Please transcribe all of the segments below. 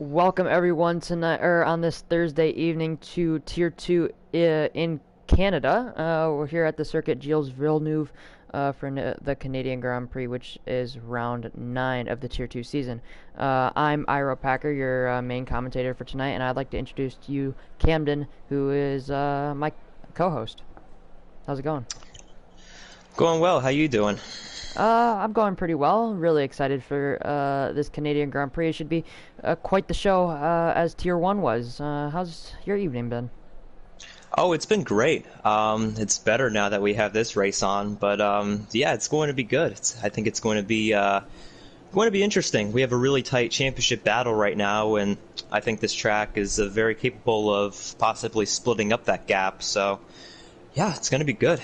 Welcome everyone tonight, or on this Thursday evening, to Tier 2 in Canada. We're here at the circuit Gilles Villeneuve for the Canadian Grand Prix, which is round 9 of the Tier 2 season. I'm Iro Packer, your main commentator for tonight, and I'd like to introduce to you Camden, who is my co-host. How's it going? Going well. How you doing? I'm going pretty well. Really excited for this Canadian Grand Prix. It should be quite the show as Tier 1 was. How's your evening been? Oh, it's been great. It's better now that we have this race on, but yeah, it's going to be good. I think it's going to be interesting. We have a really tight championship battle right now, and I think this track is very capable of possibly splitting up that gap. So, yeah, it's going to be good.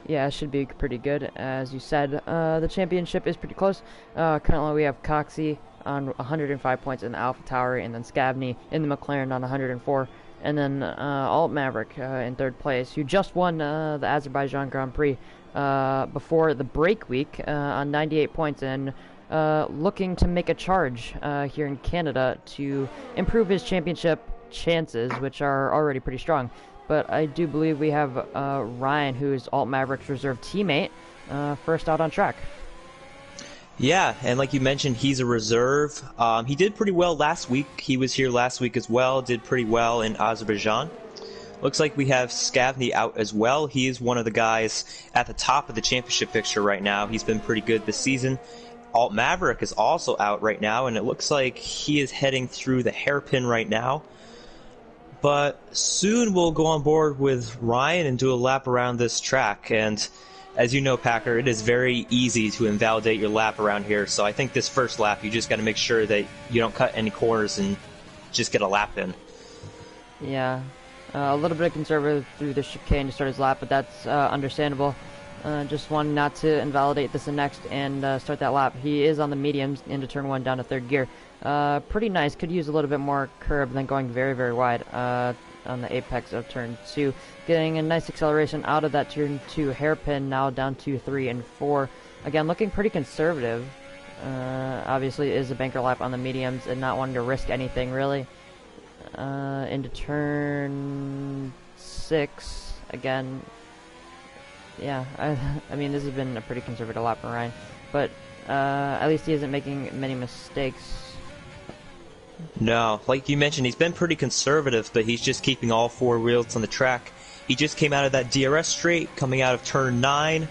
Yeah, it should be pretty good. As you said, the championship is pretty close. Currently, we have Coxey on 105 points in the Alpha Tower, and then Scavney in the McLaren on 104. And then Alt Maverick in third place, who just won the Azerbaijan Grand Prix before the break week on 98 points, and looking to make a charge here in Canada to improve his championship chances, which are already pretty strong. But I do believe we have Ryan, who is Alt Maverick's reserve teammate, first out on track. Yeah, and like you mentioned, he's a reserve. He did pretty well last week. He was here last week as well, did pretty well in Azerbaijan. Looks like we have Scavney out as well. He is one of the guys at the top of the championship picture right now. He's been pretty good this season. Alt Maverick is also out right now, and it looks like he is heading through the hairpin right now. But soon we'll go on board with Ryan and do a lap around this track. And as you know, Packer, it is very easy to invalidate your lap around here. So I think this first lap, you just got to make sure that you don't cut any corners and just get a lap in. Yeah, a little bit conservative through the chicane to start his lap, but that's understandable. Just wanting not to invalidate this and next and start that lap. He is on the mediums into turn 1 down to third gear. Pretty nice. Could use a little bit more curb than going very, very wide on the apex of turn 2. Getting a nice acceleration out of that turn 2 hairpin, now down to 3 and 4. Again, looking pretty conservative. Obviously, is a banker lap on the mediums and not wanting to risk anything, really. Into turn 6. Again, yeah, I mean, this has been a pretty conservative lap for Ryan. But at least he isn't making many mistakes. No, like you mentioned, he's been pretty conservative, but he's just keeping all four wheels on the track. He just came out of that DRS straight, coming out of turn 9,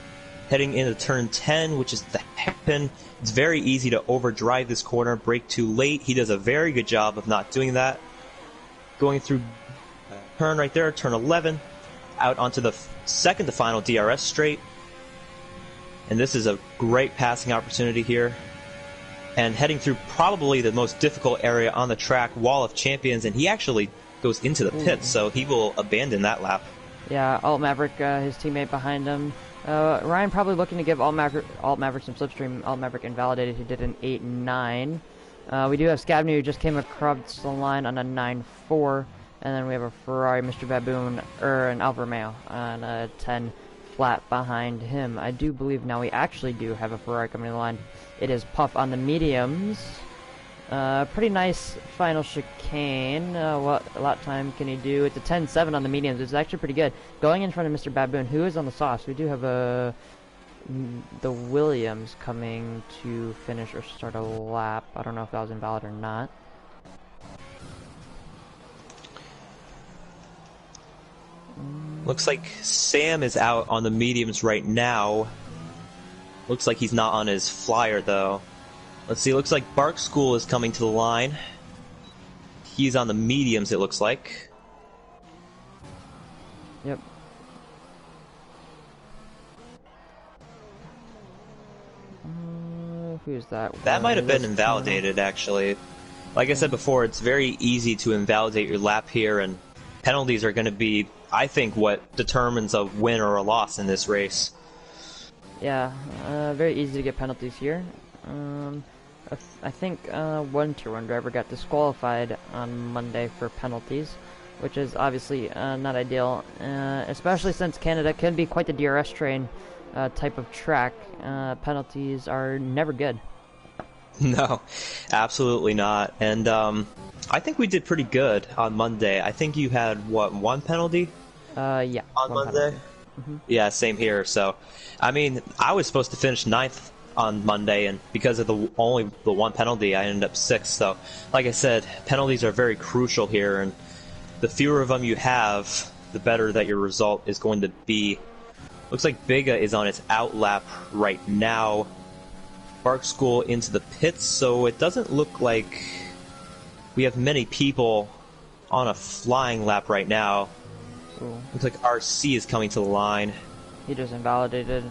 heading into turn 10, which is the hairpin. It's very easy to overdrive this corner, brake too late. He does a very good job of not doing that. Going through turn right there, turn 11, out onto the second to final DRS straight. And this is a great passing opportunity here. And heading through probably the most difficult area on the track, Wall of Champions, and he actually goes into the pits, so he will abandon that lap. Yeah, Alt Maverick, his teammate behind him. Ryan probably looking to give Alt Maverick some slipstream. Alt Maverick invalidated, he did an 8 and 9. We do have Scavney, who just came across the line on a 9-4. And then we have a Ferrari, Mr. Baboon, or an Alfa Romeo on a 10 flat behind him. I do believe now we actually do have a Ferrari coming to the line. It is Puff on the mediums. Pretty nice final chicane. What lap time can he do? It's a 10-7 on the mediums. It's actually pretty good. Going in front of Mr. Baboon, who is on the sauce. We do have the Williams coming to finish or start a lap. I don't know if that was invalid or not. Looks like Sam is out on the mediums right now. Looks like he's not on his flyer, though. Let's see, looks like Bark School is coming to the line. He's on the mediums, it looks like. Yep. Who's that? That might have been invalidated, actually. Like I said before, it's very easy to invalidate your lap here, and penalties are going to be, I think, what determines a win or a loss in this race. Yeah, very easy to get penalties here. I think one Tier 1 driver got disqualified on Monday for penalties, which is obviously not ideal, especially since Canada can be quite the DRS train type of track. Penalties are never good. No, absolutely not. And I think we did pretty good on Monday. I think you had, what, one penalty Yeah. on One Monday? penalty. Hmm. Yeah, same here. So, I mean, I was supposed to finish ninth on Monday, and because of only the one penalty, I ended up sixth. So, like I said, penalties are very crucial here, and the fewer of them you have, the better that your result is going to be. Looks like Biga is on its out lap right now. Bark School into the pits, so it doesn't look like we have many people on a flying lap right now. Ooh. Looks like RC is coming to the line. He just invalidated.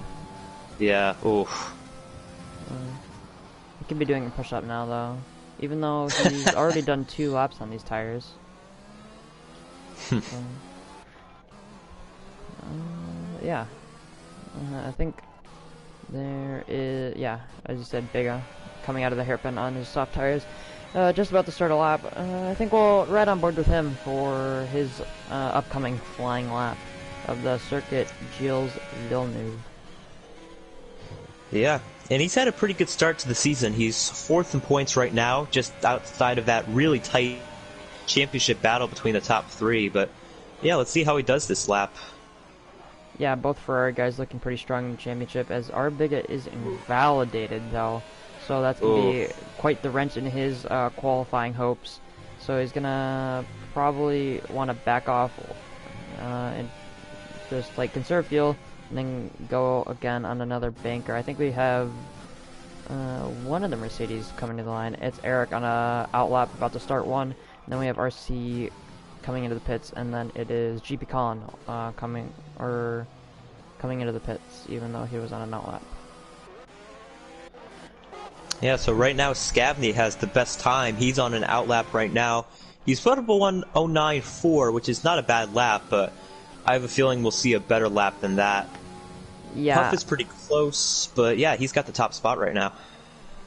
Yeah, oof. He could be doing a push-up now, though. Even though he's already done 2 laps on these tires. Yeah. I think there is, yeah, as you said, Biga coming out of the hairpin on his soft tires. Just about to start a lap. I think we'll ride on board with him for his upcoming flying lap of the circuit Gilles Villeneuve. Yeah, and he's had a pretty good start to the season. He's 4th in points right now, just outside of that really tight championship battle between the top 3. But yeah, let's see how he does this lap. Yeah, both Ferrari guys looking pretty strong in the championship, as our Biga is invalidated, though. So that's going to be quite the wrench in his qualifying hopes. So he's going to probably want to back off and just like conserve fuel, and then go again on another banker. I think we have one of the Mercedes coming to the line. It's Eric on a outlap about to start one. And then we have RC coming into the pits, and then it is GP Colin coming into the pits, even though he was on an outlap. Yeah, so right now Scavney has the best time. He's on an outlap right now. He's put up a 1:09.4, which is not a bad lap, but I have a feeling we'll see a better lap than that. Yeah. Puff is pretty close, but yeah, he's got the top spot right now.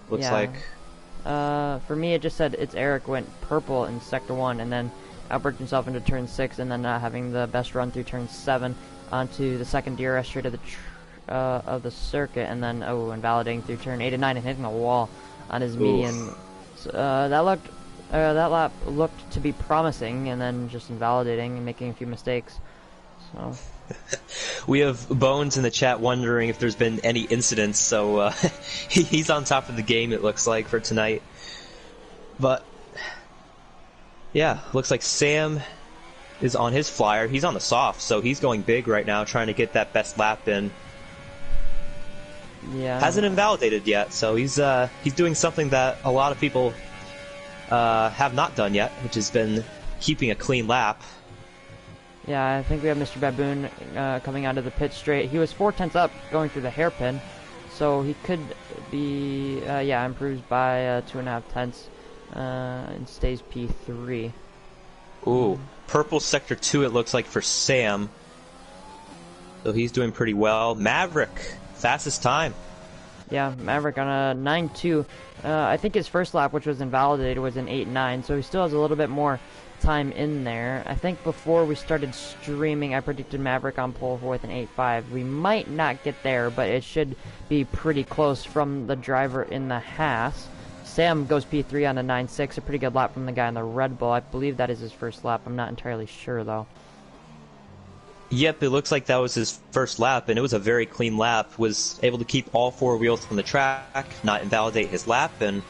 Looks like. For me, it just said it's Eric went purple in Sector 1, and then outworked himself into Turn 6, and then not having the best run through Turn 7 onto the second DRS straight of the circuit, and then invalidating through Turn 8 and 9 and hitting the wall on his median. So, that lap looked to be promising, and then just invalidating and making a few mistakes. So. We have Bones in the chat wondering if there's been any incidents, so he's on top of the game, it looks like, for tonight. But yeah, looks like Sam is on his flyer. He's on the soft, so he's going big right now, trying to get that best lap in. Yeah. Hasn't invalidated yet, so he's doing something that a lot of people have not done yet, which has been keeping a clean lap. Yeah, I think we have Mr. Baboon coming out of the pit straight. He was 4/10 up going through the hairpin, so he could be, improves by 2.5 tenths and stays P3. Ooh, purple sector 2 it looks like for Sam. So he's doing pretty well. Maverick, fastest time. Yeah, Maverick on a 9.2. I think his first lap, which was invalidated, was an 8.9, so he still has a little bit more time in there. I think before we started streaming, I predicted Maverick on pole with an 8.5. We might not get there, but it should be pretty close from the driver in the Haas. Sam goes P3 on a 9.6, a pretty good lap from the guy in the Red Bull. I believe that is his first lap. I'm not entirely sure, though. Yep, it looks like that was his first lap, and it was a very clean lap. Was able to keep all 4 wheels on the track, not invalidate his lap, and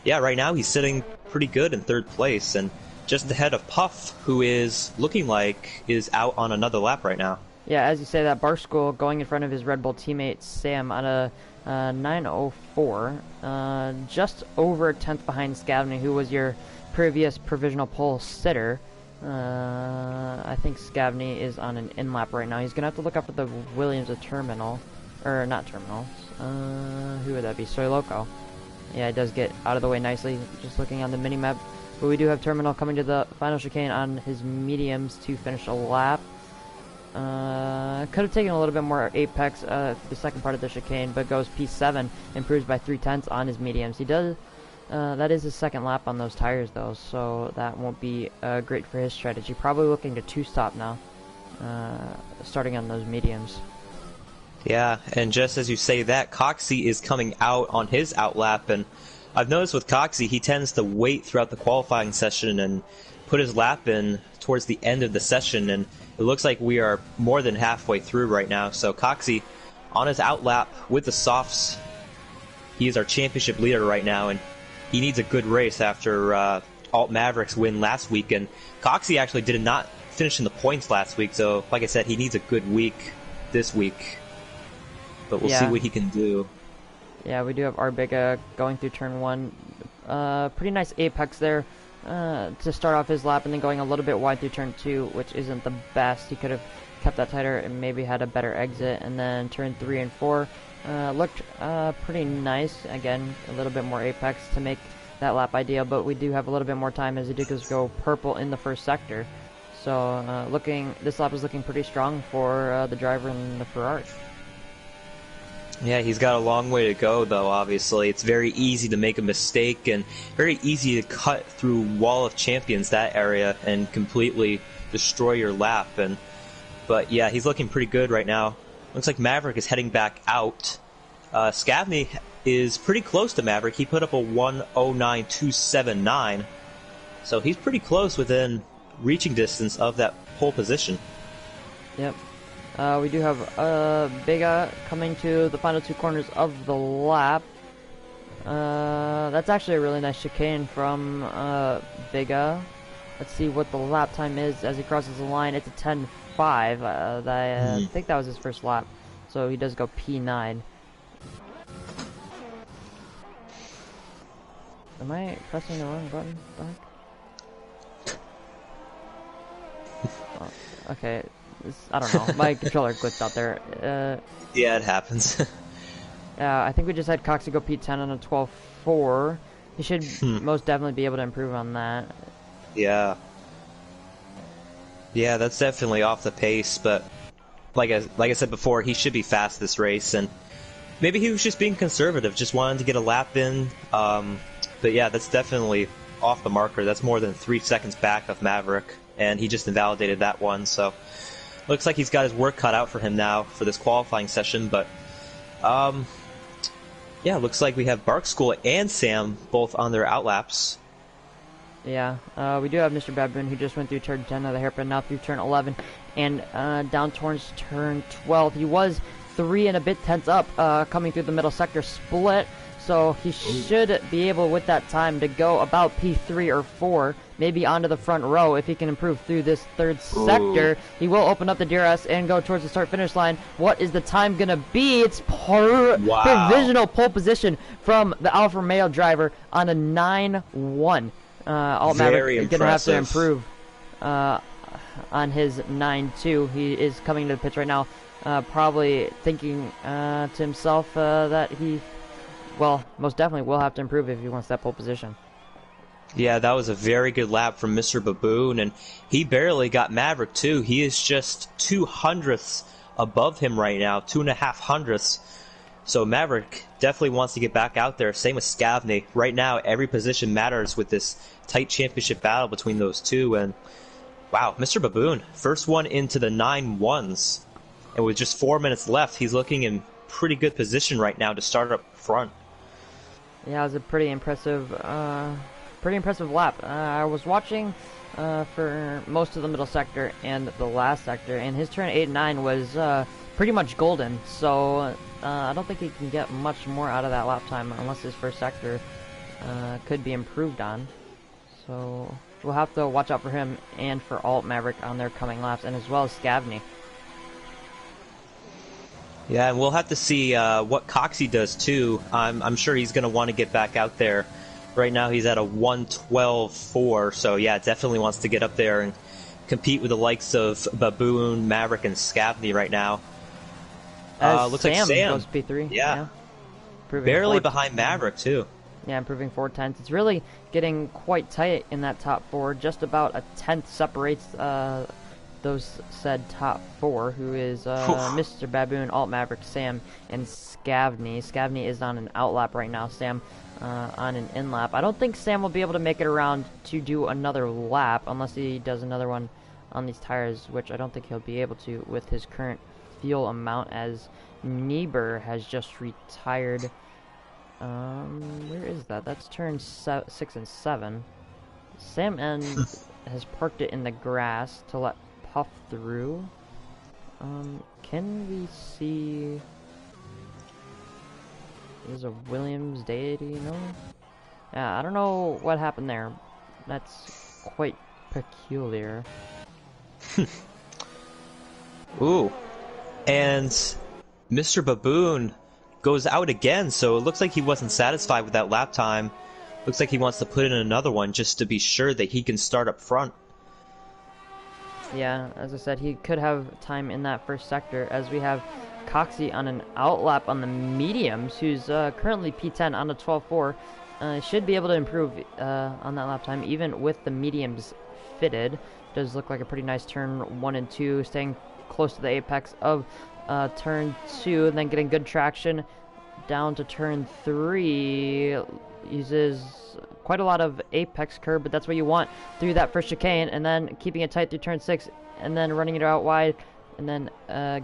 yeah, right now he's sitting pretty good in 3rd place, and just ahead of Puff, who is looking like is out on another lap right now. Yeah, as you say, that Barstool going in front of his Red Bull teammate Sam on a 9.04, just over a tenth behind Scavney, who was your previous provisional pole sitter. I think Scavney is on an in-lap right now. He's going to have to look up at the Williams terminal. Or, not terminal. Who would that be? Soy Loco. Yeah, it does get out of the way nicely. Just looking on the mini-map. But we do have Terminal coming to the final chicane on his mediums to finish a lap. Could have taken a little bit more apex the second part of the chicane, but goes P7, improves by 3/10 on his mediums. He does. That is his second lap on those tires, though, so that won't be great for his strategy. Probably looking to 2-stop now, starting on those mediums. Yeah, and just as you say that, Coxey is coming out on his outlap, and I've noticed with Coxie, he tends to wait throughout the qualifying session and put his lap in towards the end of the session, and it looks like we are more than halfway through right now. So Coxie, on his out lap with the softs, he is our championship leader right now, and he needs a good race after Alt Mavericks win last week. And Coxie actually did not finish in the points last week, so like I said, he needs a good week this week. But we'll see what he can do. Yeah, we do have Arbiga going through turn 1. Pretty nice apex there to start off his lap, and then going a little bit wide through turn 2, which isn't the best. He could have kept that tighter and maybe had a better exit. And then turn 3 and 4 looked pretty nice. Again, a little bit more apex to make that lap ideal, but we do have a little bit more time as he did go purple in the first sector. So this lap is looking pretty strong for the driver in the Ferrari. Yeah, he's got a long way to go, though, obviously. It's very easy to make a mistake and very easy to cut through Wall of Champions, that area, and completely destroy your lap. But yeah, he's looking pretty good right now. Looks like Maverick is heading back out. Scavney is pretty close to Maverick. He put up a 1:09.279. So he's pretty close within reaching distance of that pole position. Yep. We do have Biga coming to the final 2 corners of the lap. That's actually a really nice chicane from Biga. Let's see what the lap time is as he crosses the line. It's a 10.5. I think that was his first lap, so he does go P9. Am I pressing the wrong button? Oh, okay. I don't know. My controller glitched out there. Yeah, it happens. I think we just had Coxie go P10 on a 12.4. He should most definitely be able to improve on that. Yeah. Yeah, that's definitely off the pace, but like I said before, he should be fast this race, and maybe he was just being conservative, just wanted to get a lap in. But yeah, that's definitely off the marker. That's more than 3 seconds back of Maverick, and he just invalidated that one, so looks like he's got his work cut out for him now for this qualifying session. But yeah, looks like we have Bark School and Sam both on their outlaps. Yeah, we do have Mr. Baboon, who just went through turn 10 of the hairpin, now through turn 11, and down towards turn 12. He was 3 and a bit tenths up coming through the middle sector split, so he should be able, with that time, to go about P3 or 4, maybe onto the front row if he can improve through this third sector. He will open up the DRS and go towards the start-finish line. What is the time going to be? It's provisional pole position from the Alfa Romeo driver on a 9-1. Alt Maverick is going to have to improve on his 9-2. He is coming to the pits right now, probably thinking to himself that he, well, most definitely will have to improve if he wants that pole position. Yeah, that was a very good lap from Mr. Baboon, and he barely got Maverick, too. He is just 0.02 above him right now, 2.5 hundredths. So Maverick definitely wants to get back out there. Same with Scavney. Right now, every position matters with this tight championship battle between those two. And wow, Mr. Baboon, first one into the 9-1s. And with just 4 minutes left, he's looking in pretty good position right now to start up front. Yeah, it was a pretty impressive lap. I was watching for most of the middle sector and the last sector, and his turn 8-9 was pretty much golden. So I don't think he can get much more out of that lap time unless his first sector could be improved on. So we'll have to watch out for him and for Alt Maverick on their coming laps, and as well as Scavney. Yeah, and we'll have to see what Coxie does too. I'm sure he's going to want to get back out there. Right now he's at a 1:12.4, so yeah, definitely wants to get up there and compete with the likes of Baboon, Maverick, and Scavney right now. Looks Sam like Sam goes P3. Yeah. Barely behind Maverick too. Yeah, improving 4 tenths. It's really getting quite tight in that top 4. Just about a tenth separates those said top 4, who is Mr. Baboon, Alt Maverick, Sam, and Scavney. Scavney is on an outlap right now. Sam on an in-lap. I don't think Sam will be able to make it around to do another lap unless he does another one on these tires, which I don't think he'll be able to with his current fuel amount, as Niebuhr has just retired. Where is that? That's turn 6 and 7. Sam N has parked it in the grass to let Puff through. Can we see... Is a Williams deity? No? Yeah, I don't know what happened there. That's quite peculiar. Ooh. And Mr. Baboon goes out again, so it looks like he wasn't satisfied with that lap time. Looks like he wants to put in another one just to be sure that he can start up front. Yeah, as I said, he could have time in that first sector, as we have Coxie on an outlap on the mediums, who's currently P10 on a 12.4. Should be able to improve on that lap time, even with the mediums fitted. Does look like a pretty nice turn 1 and 2, staying close to the apex of turn 2, and then getting good traction down to turn 3. Uses quite a lot of apex curve, but that's what you want through that first chicane, and then keeping it tight through turn 6, and then running it out wide, and then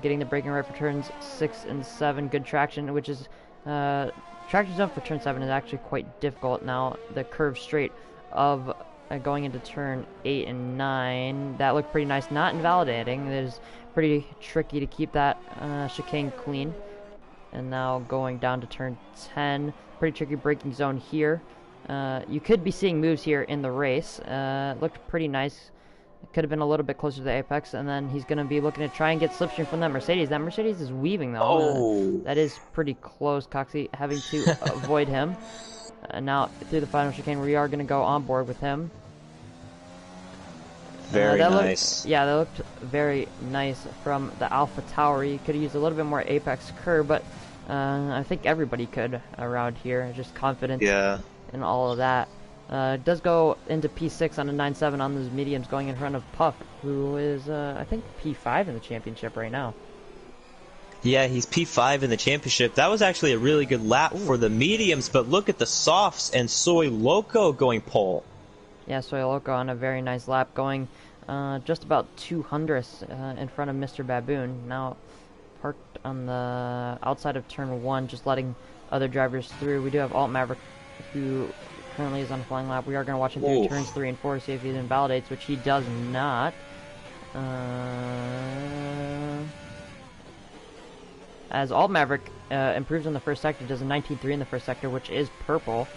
getting the braking right for turns 6 and 7. Good traction, which is traction zone for turn 7 is actually quite difficult. Now the curve straight of going into turn 8 and 9, that looked pretty nice, not invalidating. It is pretty tricky to keep that chicane clean. And now going down to turn 10, pretty tricky braking zone here. You could be seeing moves here in the race. Looked pretty nice. It could have been a little bit closer to the apex, and then he's going to be looking to try and get slipstream from that Mercedes. That Mercedes is weaving, though. Oh. That is pretty close. Coxie having to avoid him. Now, through the final chicane, we are going to go on board with him. Very nice. That looked very nice from the Alpha Tower. You could use a little bit more apex curve, but I think everybody could around here. Just confidence in all of that. Does go into P6 on a 9.7 on those mediums, going in front of Puff, who is, I think, P5 in the championship right now. Yeah, he's P5 in the championship. That was actually a really good lap for the mediums, but look at the softs and Soy Loco going pole. Yeah, Soy Loco on a very nice lap, going just about 200ths in front of Mr. Baboon. Now parked on the outside of turn 1, just letting other drivers through. We do have Alt Maverick, who currently is on a flying lap. We are going to watch him through turns 3 and 4 to see if he invalidates, which he does not. As Alt Maverick improves in the first sector, does a 19.3 in the first sector, which is purple.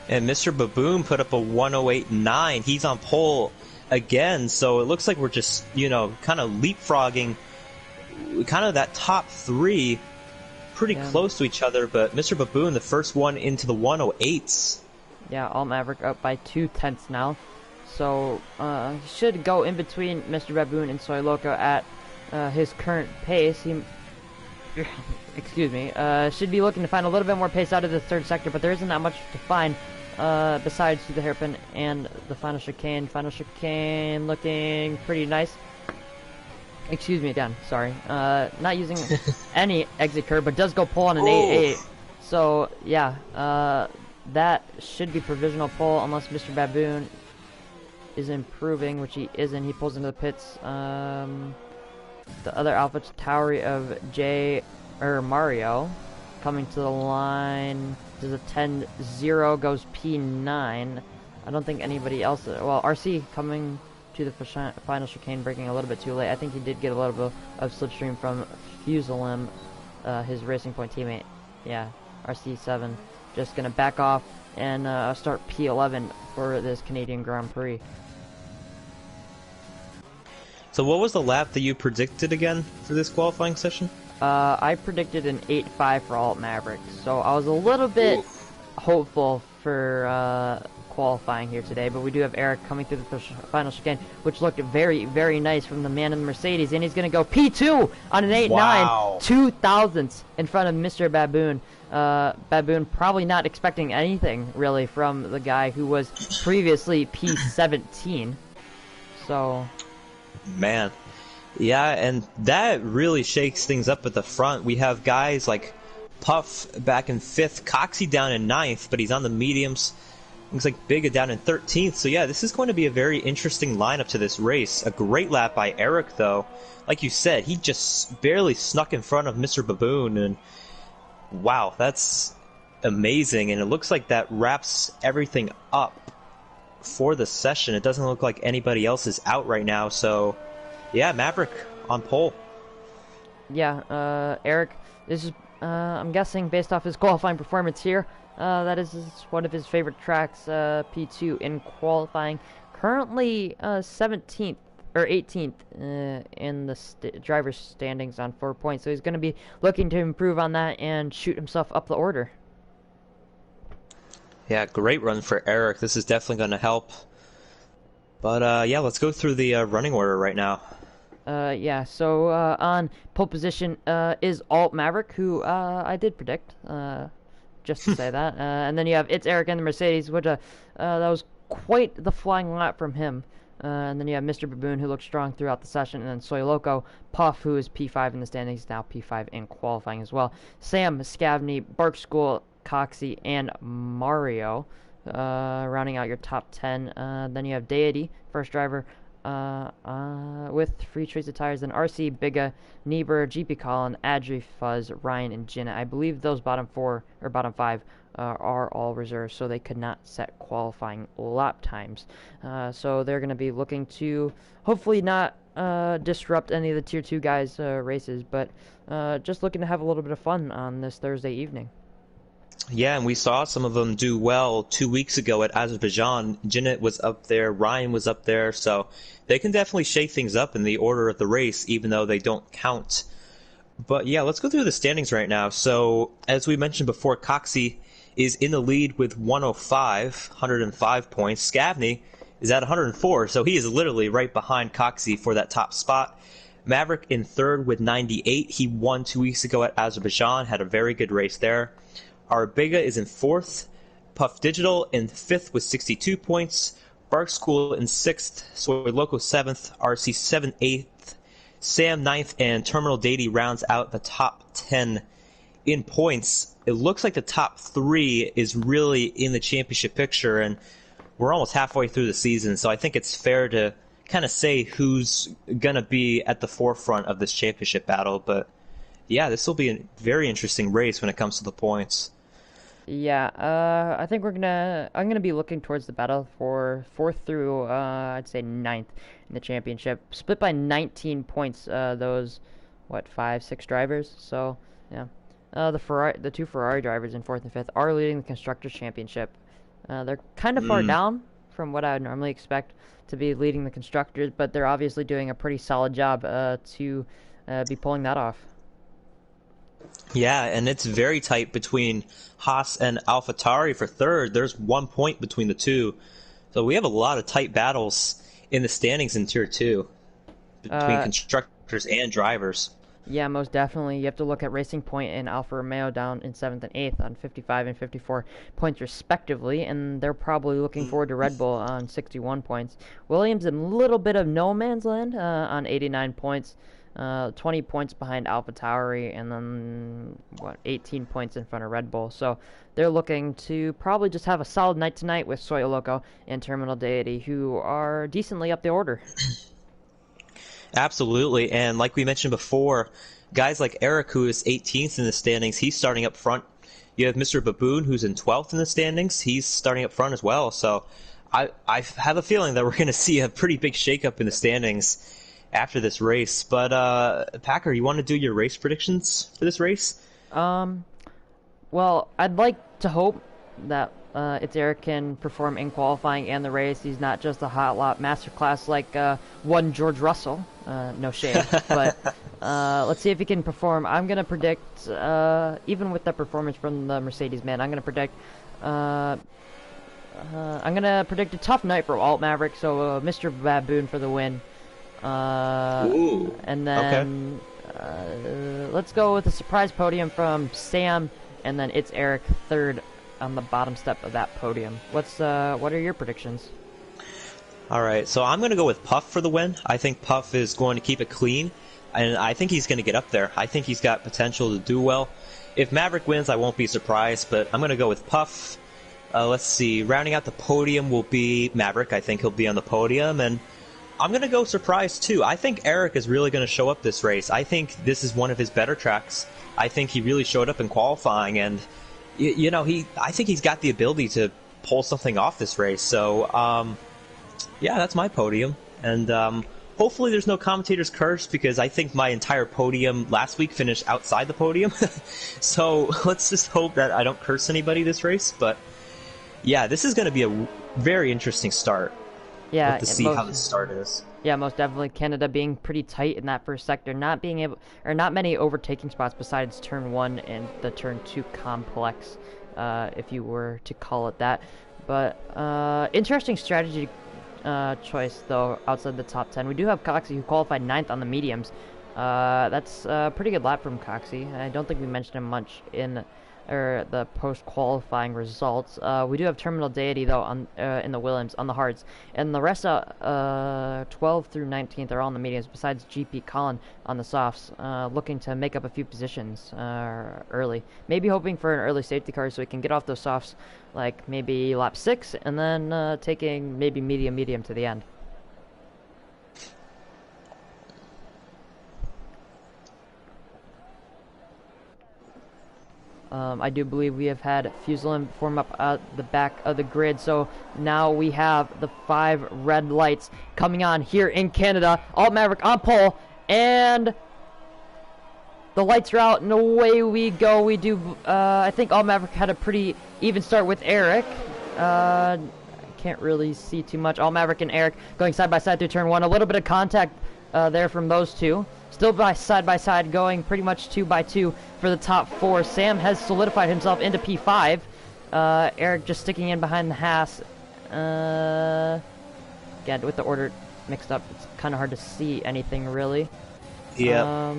And Mr. Baboon put up a 108.9. He's on pole again, so it looks like we're just, kind of leapfrogging kind of that top 3 pretty close to each other, but Mr. Baboon, the first one into the 108s. Yeah, Alt Maverick up by 2/10 now. So, should go in between Mr. Baboon and Soy Loco at his current pace. He, excuse me, should be looking to find a little bit more pace out of the third sector, but there isn't that much to find besides through the hairpin and the final chicane. Final chicane looking pretty nice. Excuse me again, sorry. Not using any exit curve, but does go pole on an 8.8. So, yeah, that should be provisional pole unless Mr. Baboon is improving, which he isn't. He pulls into the pits. The other Alpha Tauri of Mario coming to the line. Does a 10.0, goes P9. I don't think anybody else. Well, RC coming to the final chicane, braking a little bit too late. I think he did get a little bit of slipstream from Fuselim, his Racing Point teammate. Yeah, RC7 just gonna back off and start P11 for this Canadian Grand Prix. So what was the lap that you predicted again for this qualifying session? I predicted an 8.5 for Alt Maverick, so I was a little bit hopeful for qualifying here today, but we do have Eric coming through the final chicane, which looked very, very nice from the man in the Mercedes, and he's going to go P2 on an 8.9, 2,000ths in front of Mr. Baboon. Baboon probably not expecting anything, really, from the guy who was previously P17. So... Man. Yeah, and that really shakes things up at the front. We have guys like Puff back in 5th, Coxie down in 9th, but he's on the mediums. Looks like Biga down in 13th. So yeah, this is going to be a very interesting lineup to this race. A great lap by Eric, though. Like you said, he just barely snuck in front of Mr. Baboon, and Wow, that's amazing, and it looks like that wraps everything up for the session. It doesn't look like anybody else is out right now, so yeah, Maverick on pole. Yeah, Eric, this is, I'm guessing, based off his qualifying performance here, that is one of his favorite tracks, P2 in qualifying. Currently 17th or 18th in the driver's standings on 4 points, so he's going to be looking to improve on that and shoot himself up the order. Yeah, great run for Eric. This is definitely going to help. But yeah, let's go through the running order right now. Yeah, so on pole position is Alt Maverick, who I did predict, just to say that. And then you have It's Eric and the Mercedes, which that was quite the flying lap from him. And then you have Mr. Baboon, who looked strong throughout the session, and then Soy Loco, Puff, who is P5 in the standings, now P5 in qualifying as well. Sam, Scavney, Bark School, Coxie, and Mario, rounding out your top 10. Then you have Deity, first driver, with free choice of tires, then RC, Biga, Niebuhr, GP Colin, Adri, Fuzz, Ryan, and Jenna. I believe those bottom 5 are all reserves, so they could not set qualifying lap times. So they're going to be looking to hopefully not disrupt any of the Tier 2 guys' races, but just looking to have a little bit of fun on this Thursday evening. Yeah, and we saw some of them do well 2 weeks ago at Azerbaijan. Jinnit was up there, Ryan was up there, so they can definitely shake things up in the order of the race, even though they don't count. But yeah, let's go through the standings right now. So, as we mentioned before, Coxie is in the lead with 105 points. Scavney is at 104, so he is literally right behind Coxie for that top spot. Maverick in third with 98. He won 2 weeks ago at Azerbaijan, had a very good race there. Arbiga is in fourth. Puff Digital in fifth with 62 points. Bark School in sixth. Soy Loco seventh. RC 7th, 8th. Sam 9th, and Terminal Deity rounds out the top 10 in points. It looks like the top 3 is really in the championship picture, and we're almost halfway through the season, so I think it's fair to kind of say who's going to be at the forefront of this championship battle. But yeah, this will be a very interesting race when it comes to the points. Yeah, I think I'm gonna be looking towards the battle for 4th through I'd say 9th in the championship, split by 19 points. Those 5-6 drivers. So yeah, the 2 Ferrari drivers in 4th and 5th are leading the constructors championship. They're kind of far down from what I would normally expect to be leading the constructors, but they're obviously doing a pretty solid job to be pulling that off. Yeah, and it's very tight between Haas and AlphaTauri for third. There's 1 point between the two. So we have a lot of tight battles in the standings in Tier 2 between constructors and drivers. Yeah, most definitely. You have to look at Racing Point and Alfa Romeo down in 7th and 8th on 55 and 54 points respectively, and they're probably looking forward to Red Bull on 61 points. Williams in a little bit of no man's land on 89 points. 20 points behind AlphaTauri, and then 18 points in front of Red Bull. So they're looking to probably just have a solid night tonight with Soy Loco and Terminal Deity, who are decently up the order. Absolutely, and like we mentioned before, guys like Eric, who is 18th in the standings, he's starting up front. You have Mr. Baboon, who's in 12th in the standings. He's starting up front as well. So I have a feeling that we're going to see a pretty big shakeup in the standings after this race. But Packer, you want to do your race predictions for this race? Well, I'd like to hope that It's Eric can perform in qualifying and the race. He's not just a hot lap masterclass like one George Russell. No shade, but let's see if he can perform. I'm gonna predict, even with that performance from the Mercedes man, I'm gonna predict a tough night for Alt Maverick. So Mr. Baboon for the win. And then let's go with a surprise podium from Sam, and then It's Eric third on the bottom step of that podium. What are your predictions? All right, so I'm going to go with Puff for the win. I think Puff is going to keep it clean, and I think he's going to get up there. I think he's got potential to do well. If Maverick wins, I won't be surprised, but I'm going to go with Puff. Let's see, rounding out the podium will be Maverick. I think he'll be on the podium, and I'm going to go surprise, too. I think Eric is really going to show up this race. I think this is one of his better tracks. I think he really showed up in qualifying, and, you know, I think he's got the ability to pull something off this race. So, yeah, that's my podium. And hopefully there's no commentator's curse, because I think my entire podium last week finished outside the podium. So let's just hope that I don't curse anybody this race. But, yeah, this is going to be a very interesting start. Yeah, to see how the start is. Yeah, most definitely. Canada being pretty tight in that first sector, not many overtaking spots besides turn 1 and the turn 2 complex, if you were to call it that. But interesting strategy choice though outside the top 10. We do have Coxie, who qualified 9th on the mediums. That's a pretty good lap from Coxie. I don't think we mentioned him much in the post-qualifying results. We do have Terminal Deity though on in the Williams on the hards, and the rest 12 through 19th are all on the mediums. Besides GP Colin on the softs, looking to make up a few positions early. Maybe hoping for an early safety car so we can get off those softs, like maybe lap 6, and then taking maybe medium to the end. I do believe we have had Fuselin form up at the back of the grid, so now we have the 5 red lights coming on here in Canada. Alt Maverick on pole, and the lights are out, and away we go. We do, I think Alt Maverick had a pretty even start with Eric. I can't really see too much. Alt Maverick and Eric going side by side through turn 1. A little bit of contact there from those two. Still side by side, going pretty much 2 by 2 for the top 4. Sam has solidified himself into P5. Eric just sticking in behind the Haas. Again, with the order mixed up, it's kind of hard to see anything really. Yeah.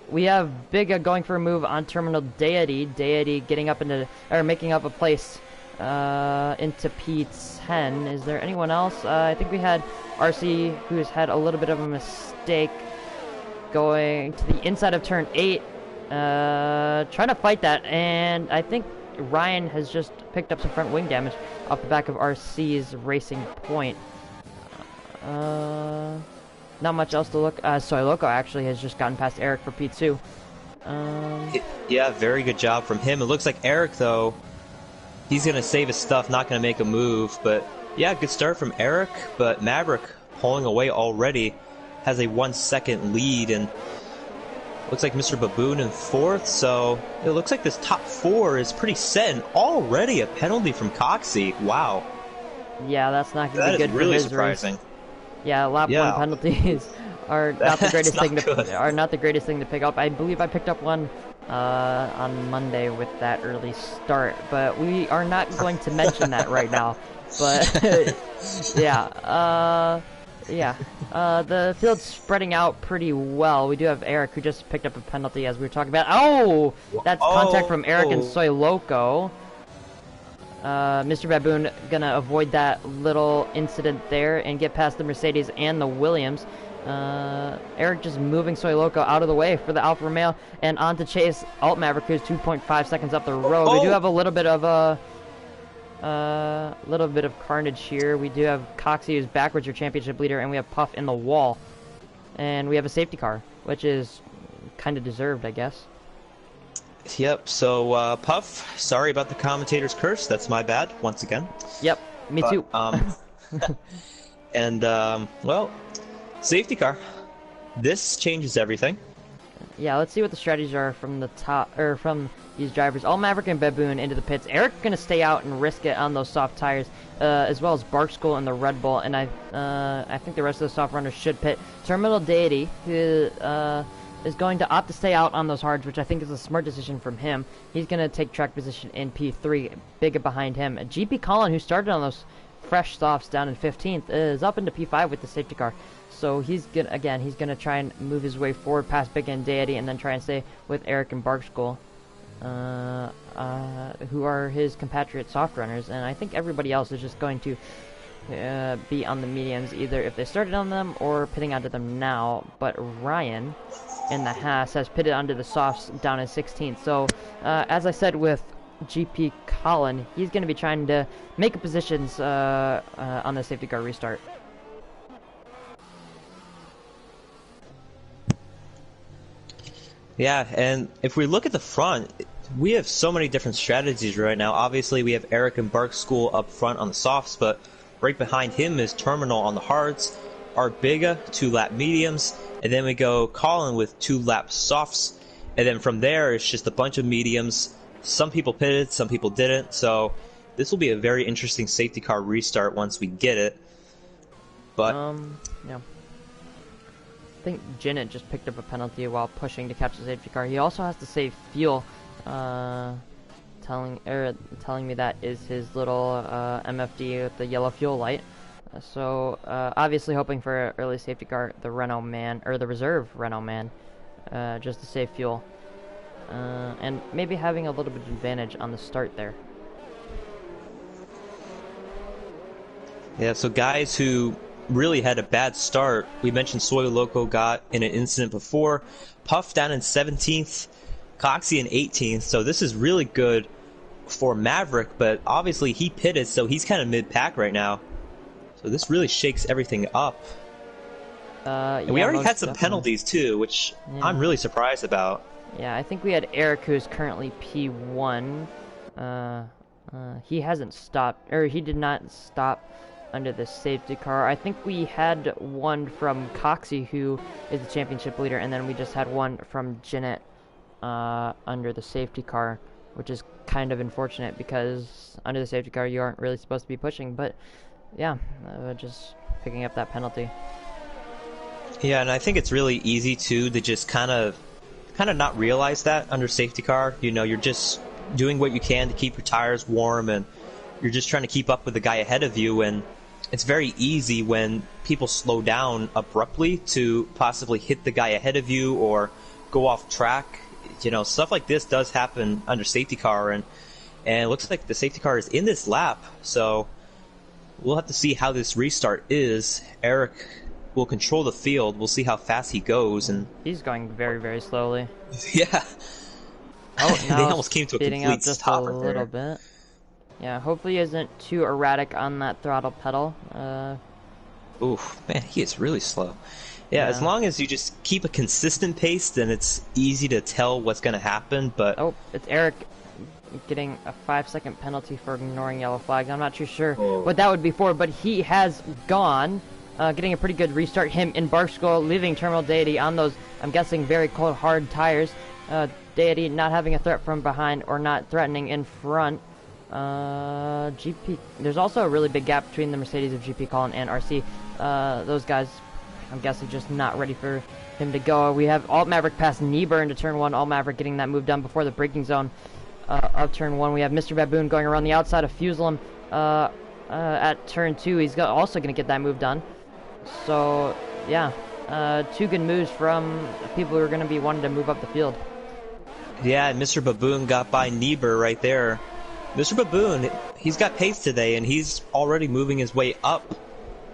We have Bigga going for a move on Terminal Deity. Deity getting up into, or making up a place into P10. Is there anyone else? I think we had RC, who's had a little bit of a mistake, going to the inside of turn 8, trying to fight that, and I think Ryan has just picked up some front wing damage off the back of RC's racing point. Not much else to look. Soy Loco actually has just gotten past Eric for P2. Yeah, very good job from him. It looks like Eric, though, he's going to save his stuff, not going to make a move. But, yeah, good start from Eric. But Maverick pulling away already, has a 1-second lead. And looks like Mr. Baboon in 4th. So it looks like this top 4 is pretty set. And already a penalty from Coxie. Wow. Yeah, that's not going to be good for his race. That is really surprising. Yeah, lap 1 penalties are not the greatest thing to pick up. I believe I picked up one on Monday with that early start, but we are not going to mention that right now. But yeah, the field's spreading out pretty well. We do have Eric, who just picked up a penalty as we were talking about. Oh, that's contact from Eric and Soy Loco. Mr. Baboon gonna avoid that little incident there and get past the Mercedes and the Williams. Eric just moving Soy Loco out of the way for the Alfa Romeo and on to chase Alt Maverick, who's 2.5 seconds up the road. We do have a little bit of carnage here. We do have Coxie, who's backwards your championship leader, and we have Puff in the wall, and we have a safety car, which is kind of deserved, I guess. Yep, so, Puff, sorry about the commentator's curse. That's my bad, once again. Yep, me too. And, well, safety car. This changes everything. Yeah, let's see what the strategies are from the top, or from these drivers. All Maverick and Baboon into the pits. Eric gonna stay out and risk it on those soft tires, as well as Bark School and the Red Bull, and I think the rest of the soft runners should pit. Terminal Deity, who, is going to opt to stay out on those hards, which I think is a smart decision from him. He's going to take track position in P3, big behind him. GP Colin, who started on those fresh softs down in 15th, is up into P5 with the safety car. So he's gonna try and move his way forward past Big and Deity, and then try and stay with Eric and Bark School, who are his compatriot soft runners. And I think everybody else is just going to be on the mediums, either if they started on them or pitting onto them now. But Ryan in the Haas has pitted onto the softs down in 16th. So as I said with GP Colin, he's going to be trying to make positions on the safety car restart. Yeah, and if we look at the front, we have so many different strategies right now. Obviously, we have Eric and Bark School up front on the softs, but right behind him is Terminal on the hards, Art Biga, 2-lap mediums, and then we go Colin with 2-lap softs, and then from there it's just a bunch of mediums. Some people pitted, some people didn't, so this will be a very interesting safety car restart once we get it. But yeah. I think Jinnit just picked up a penalty while pushing to catch the safety car. He also has to save fuel. Telling me that is his little MFD with the yellow fuel light. So obviously hoping for an early safety car, the Renault man or the reserve Renault man, just to save fuel, and maybe having a little bit of advantage on the start there. Yeah, so guys who really had a bad start, we mentioned Soy Loco got in an incident before, Puff down in 17th, Coxie in 18th, so this is really good for Maverick, but obviously he pitted, so he's kind of mid-pack right now. So this really shakes everything up. And we already had some penalties too, which I'm really surprised about. Yeah, I think we had Eric, who's currently P1. He hasn't stopped, or he did not stop under the safety car. I think we had one from Coxie, who is the championship leader, and then we just had one from Jinnit under the safety car, which is kind of unfortunate because under the safety car you aren't really supposed to be pushing. But yeah, just picking up that penalty. Yeah, and I think it's really easy too to just kind of not realize that under safety car. You know, you're just doing what you can to keep your tires warm, and you're just trying to keep up with the guy ahead of you, and it's very easy when people slow down abruptly to possibly hit the guy ahead of you or go off track. You know, stuff like this does happen under safety car, and it looks like the safety car is in this lap, so we'll have to see how this restart is. Eric will control the field. We'll see how fast he goes, and he's going very, very slowly. Yeah. Oh, now they almost came to a complete up just stop a right there. little bit. Yeah, hopefully he isn't too erratic on that throttle pedal. Oof, man, he is really slow. Yeah, as long as you just keep a consistent pace, then it's easy to tell what's going to happen. But oh, it's Eric getting a 5-second penalty for ignoring yellow flags. I'm not too sure what that would be for, but he has gone, getting a pretty good restart. Him in Bark School, leaving Terminal Deity on those, I'm guessing, very cold, hard tires. Deity not having a threat from behind or not threatening in front. GP, there's also a really big gap between the Mercedes of GP Colin and RC. Those guys, I'm guessing, just not ready for him to go. We have Alt Maverick past Niebuhr into turn 1. Alt Maverick getting that move done before the braking zone of turn 1. We have Mr. Baboon going around the outside of Fuselum at turn 2. He's also going to get that move done. So, yeah, 2 good moves from people who are going to be wanting to move up the field. Yeah, Mr. Baboon got by Niebuhr right there. Mr. Baboon, he's got pace today, and he's already moving his way up.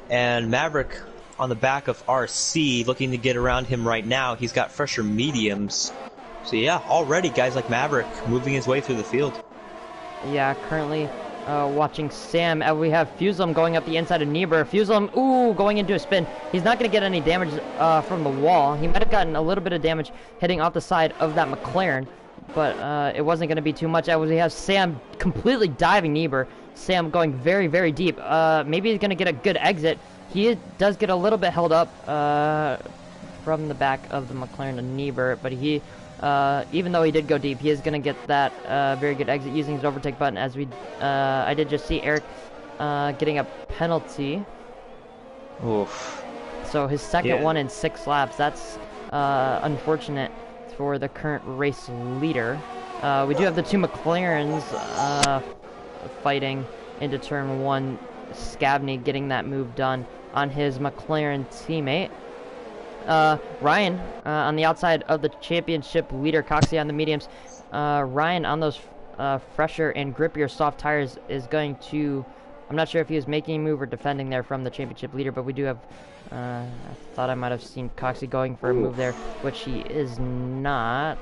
And Maverick on the back of RC, looking to get around him right now. He's got fresher mediums. So yeah, already guys like Maverick moving his way through the field. Yeah, currently watching Sam. We have Fuselum going up the inside of Niebuhr. Fuselum, ooh, going into a spin. He's not going to get any damage from the wall. He might have gotten a little bit of damage hitting off the side of that McLaren, but it wasn't going to be too much. We have Sam completely diving Niebuhr. Sam going very, very deep. Maybe he's going to get a good exit. He does get a little bit held up from the back of the McLaren to Niebuhr, but he, even though he did go deep, he is going to get that very good exit using his overtake button. As I did just see Eric getting a penalty. Oof. So his second one in 6 laps. That's unfortunate for the current race leader. We do have the 2 McLarens fighting into turn 1. Scavney getting that move done on his McLaren teammate. Ryan on the outside of the championship leader, Coxie on the mediums. Ryan on those fresher and grippier soft tires is going to, I'm not sure if he was making a move or defending there from the championship leader, but we do have, I thought I might have seen Coxie going for a move there, which he is not.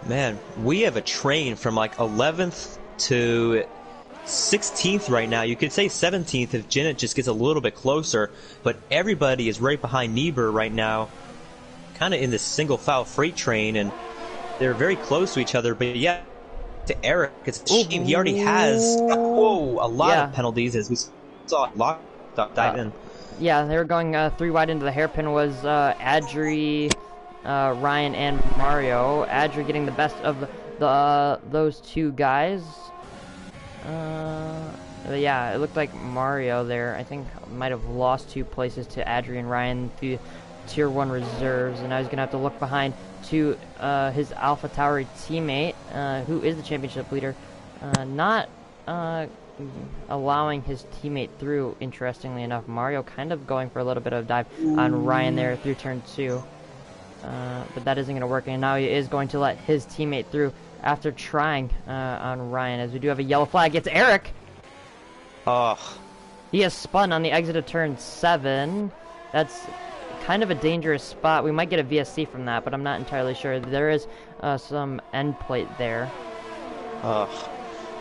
Man, we have a train from like 11th to 16th right now. You could say 17th if Jinnit just gets a little bit closer, but everybody is right behind Niebuhr right now. kind of in this single file freight train, and they're very close to each other. But yeah, to Eric, it's a shame. He already has a lot of penalties, as we saw. Dive in. Yeah, they were going 3 wide into the hairpin. Was Adri, Ryan, and Mario. Adri getting the best of those 2 guys. Yeah, it looked like Mario there, I think, might have lost 2 places to Adri and Ryan through Tier 1 reserves, and now he's going to have to look behind to his Alpha Tauri teammate, who is the championship leader, not allowing his teammate through, interestingly enough. Mario kind of going for a little bit of dive on Ryan there through turn 2, but that isn't going to work, and now he is going to let his teammate through after trying on Ryan, as we do have a yellow flag. It's Eric! He has spun on the exit of turn 7. That's kind of a dangerous spot. We might get a VSC from that, but I'm not entirely sure. There is some end plate there.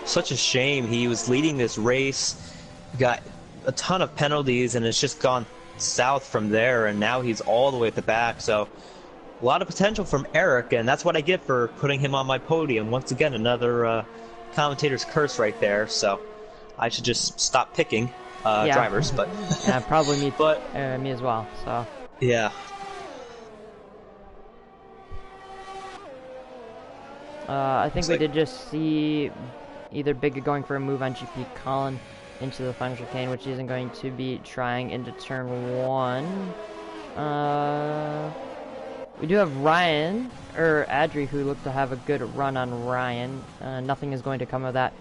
Such a shame. He was leading this race, got a ton of penalties, and it's just gone south from there, and now he's all the way at the back. So a lot of potential from Eric, and that's what I get for putting him on my podium. Once again, another commentator's curse right there. So I should just stop picking drivers, but yeah, probably me, me as well. So yeah. I think we did just see either Bigga going for a move on GP Colin into the final chicane, which isn't going to be trying into turn 1. We do have Ryan, or Adri, who looked to have a good run on Ryan. Nothing is going to come of that.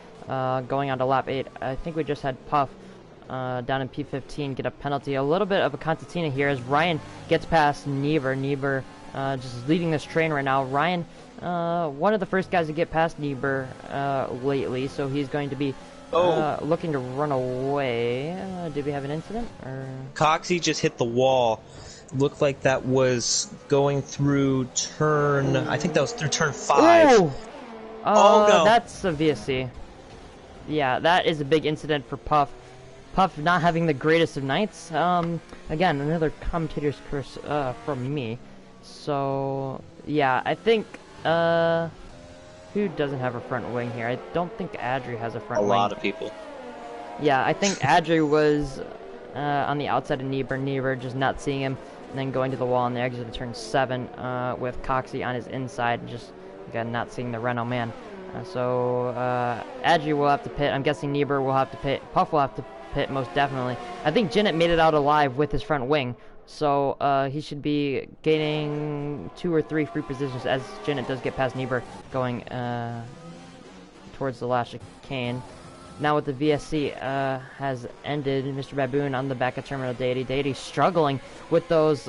Going on to lap 8, I think we just had Puff down in P15 get a penalty. A little bit of a concertina here as Ryan gets past Niebuhr. Niebuhr just leading this train right now. Ryan, one of the first guys to get past Niebuhr lately, so he's going to be looking to run away. Did we have an incident? Or? Coxie just hit the wall. Looked like that was going through turn, I think that was through turn 5. Oh no, that's a VSC. Yeah, that is a big incident for Puff. Puff not having the greatest of nights. Again, another commentator's curse from me. So, yeah, I think, who doesn't have a front wing here? I don't think Adri has a front wing. A lot of people. Yeah, I think Adri was on the outside of Niebuhr. Niebuhr just not seeing him, and then going to the wall on the exit of turn 7 with Coxie on his inside, just, again, not seeing the Renault man. So, Adri will have to pit. I'm guessing Niebuhr will have to pit. Puff will have to pit, most definitely. I think Jinnit made it out alive with his front wing, so he should be gaining 2 or 3 free positions as Jinnit does get past Niebuhr going towards the last chicane. Now with the VSC has ended, Mr. Baboon on the back of Terminal Deity. Deity struggling with those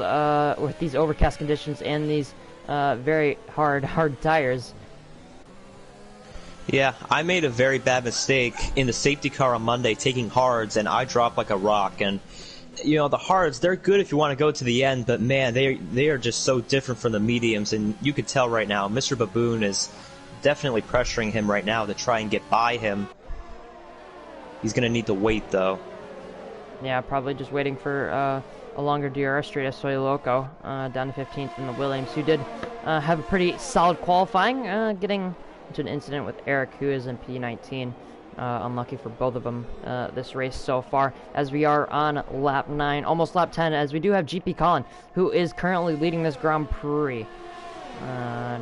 with these overcast conditions and these very hard tires. Yeah, I made a very bad mistake in the safety car on Monday taking hards, and I dropped like a rock. And you know, the hards, they're good if you want to go to the end, but man, they are just so different from the mediums, and you could tell right now Mr. Baboon is definitely pressuring him right now to try and get by him. He's gonna need to wait though. Yeah, probably just waiting for a longer DRS straight as Soy Loco down to 15th in the Williams, who did have a pretty solid qualifying, getting into an incident with Eric, who is in P19. Unlucky for both of them this race so far, as we are on lap 9, almost lap 10, as we do have GP Colin, who is currently leading this Grand Prix.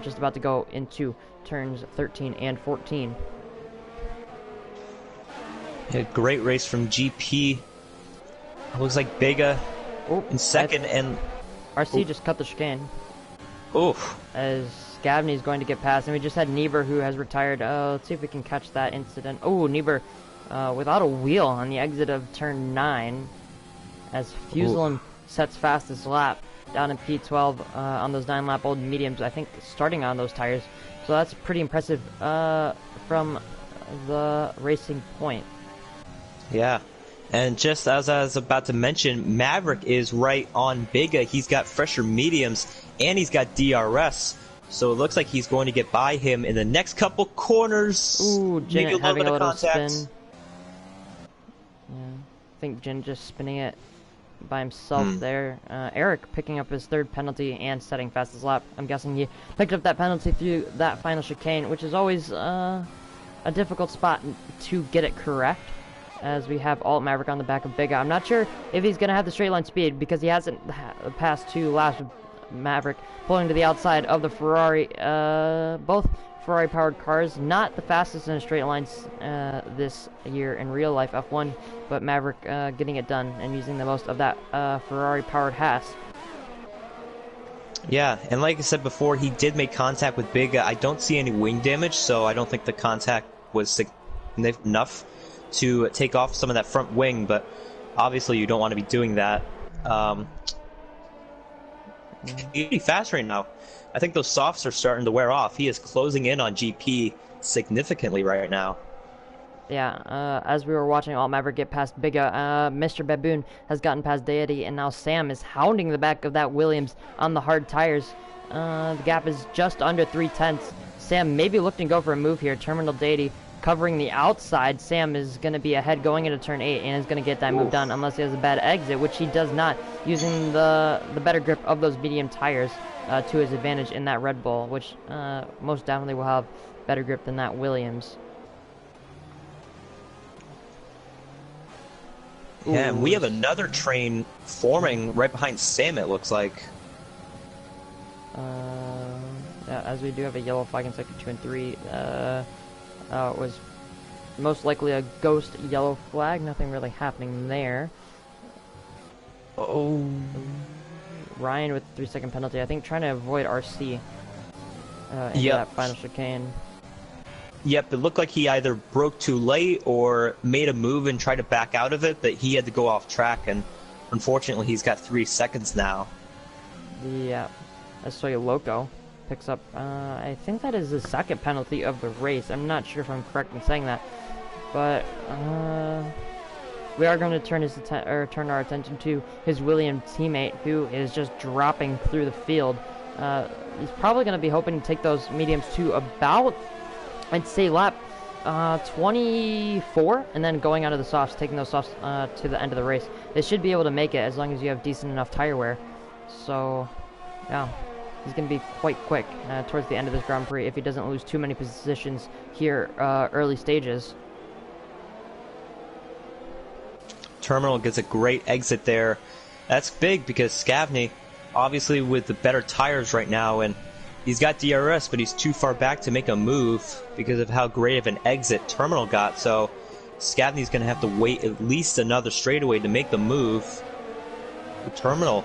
Just about to go into turns 13 and 14. Yeah, great race from GP. It looks like Bega in second, and RC just cut the chicane. Oof. As Gavney is going to get past, and we just had Niebuhr, who has retired. Let's see if we can catch that incident. Oh, Niebuhr without a wheel on the exit of turn 9, as Fuselin sets fastest lap down in P12 on those 9-lap-old mediums, I think starting on those tires. So that's pretty impressive from the Racing Point. Yeah, and just as I was about to mention, Maverick is right on Bega. He's got fresher mediums, and he's got DRS. So it looks like he's going to get by him in the next couple corners. Ooh, Jen having a little contact. spin. Yeah, I think Jen just spinning it by himself there. Eric picking up his third penalty and setting fastest lap. I'm guessing he picked up that penalty through that final chicane, which is always a difficult spot to get it correct, as we have Alt Maverick on the back of Bigga. I'm not sure if he's going to have the straight line speed because he hasn't passed two laps with Maverick pulling to the outside of the Ferrari. Both Ferrari powered cars, not the fastest in a straight lines this year in real life F1, but Maverick getting it done and using the most of that Ferrari powered Haas. Yeah, and like I said before, he did make contact with Bigga. I don't see any wing damage, so I don't think the contact was significant enough to take off some of that front wing, but obviously you don't want to be doing that. He's pretty fast right now. I think those softs are starting to wear off. He is closing in on GP significantly right now. Yeah, as we were watching Alt Maverick get past Bigga, Mr. Baboon has gotten past Deity, and now Sam is hounding the back of that Williams on the hard tires. The gap is just under 3/10. Sam maybe looking to go for a move here. Terminal Deity covering the outside. Sam is going to be ahead going into turn 8 and is going to get that move done unless he has a bad exit, which he does not, using the better grip of those medium tires to his advantage in that Red Bull, which most definitely will have better grip than that Williams. Yeah, and we have another train forming right behind Sam, it looks like. Yeah, as we do have a yellow flag in sector 2 and 3. It was most likely a ghost yellow flag. Nothing really happening there. Oh. Ryan with 3-second penalty. I think trying to avoid RC into that final chicane. Yep, it looked like he either broke too late or made a move and tried to back out of it, but he had to go off track, and unfortunately he's got 3 seconds now. Yeah, Soy Loco picks up, I think that is the second penalty of the race. I'm not sure if I'm correct in saying that, but we are going to turn our attention to his Williams teammate, who is just dropping through the field. He's probably going to be hoping to take those mediums to about, I'd say, lap 24, and then going onto the softs, taking those softs to the end of the race. They should be able to make it as long as you have decent enough tire wear. So, yeah, he's going to be quite quick towards the end of this Grand Prix if he doesn't lose too many positions here early stages. Terminal gets a great exit there. That's big because Scavney, obviously with the better tires right now, and he's got DRS, but he's too far back to make a move because of how great of an exit Terminal got. So Scavney's going to have to wait at least another straightaway to make the move. Terminal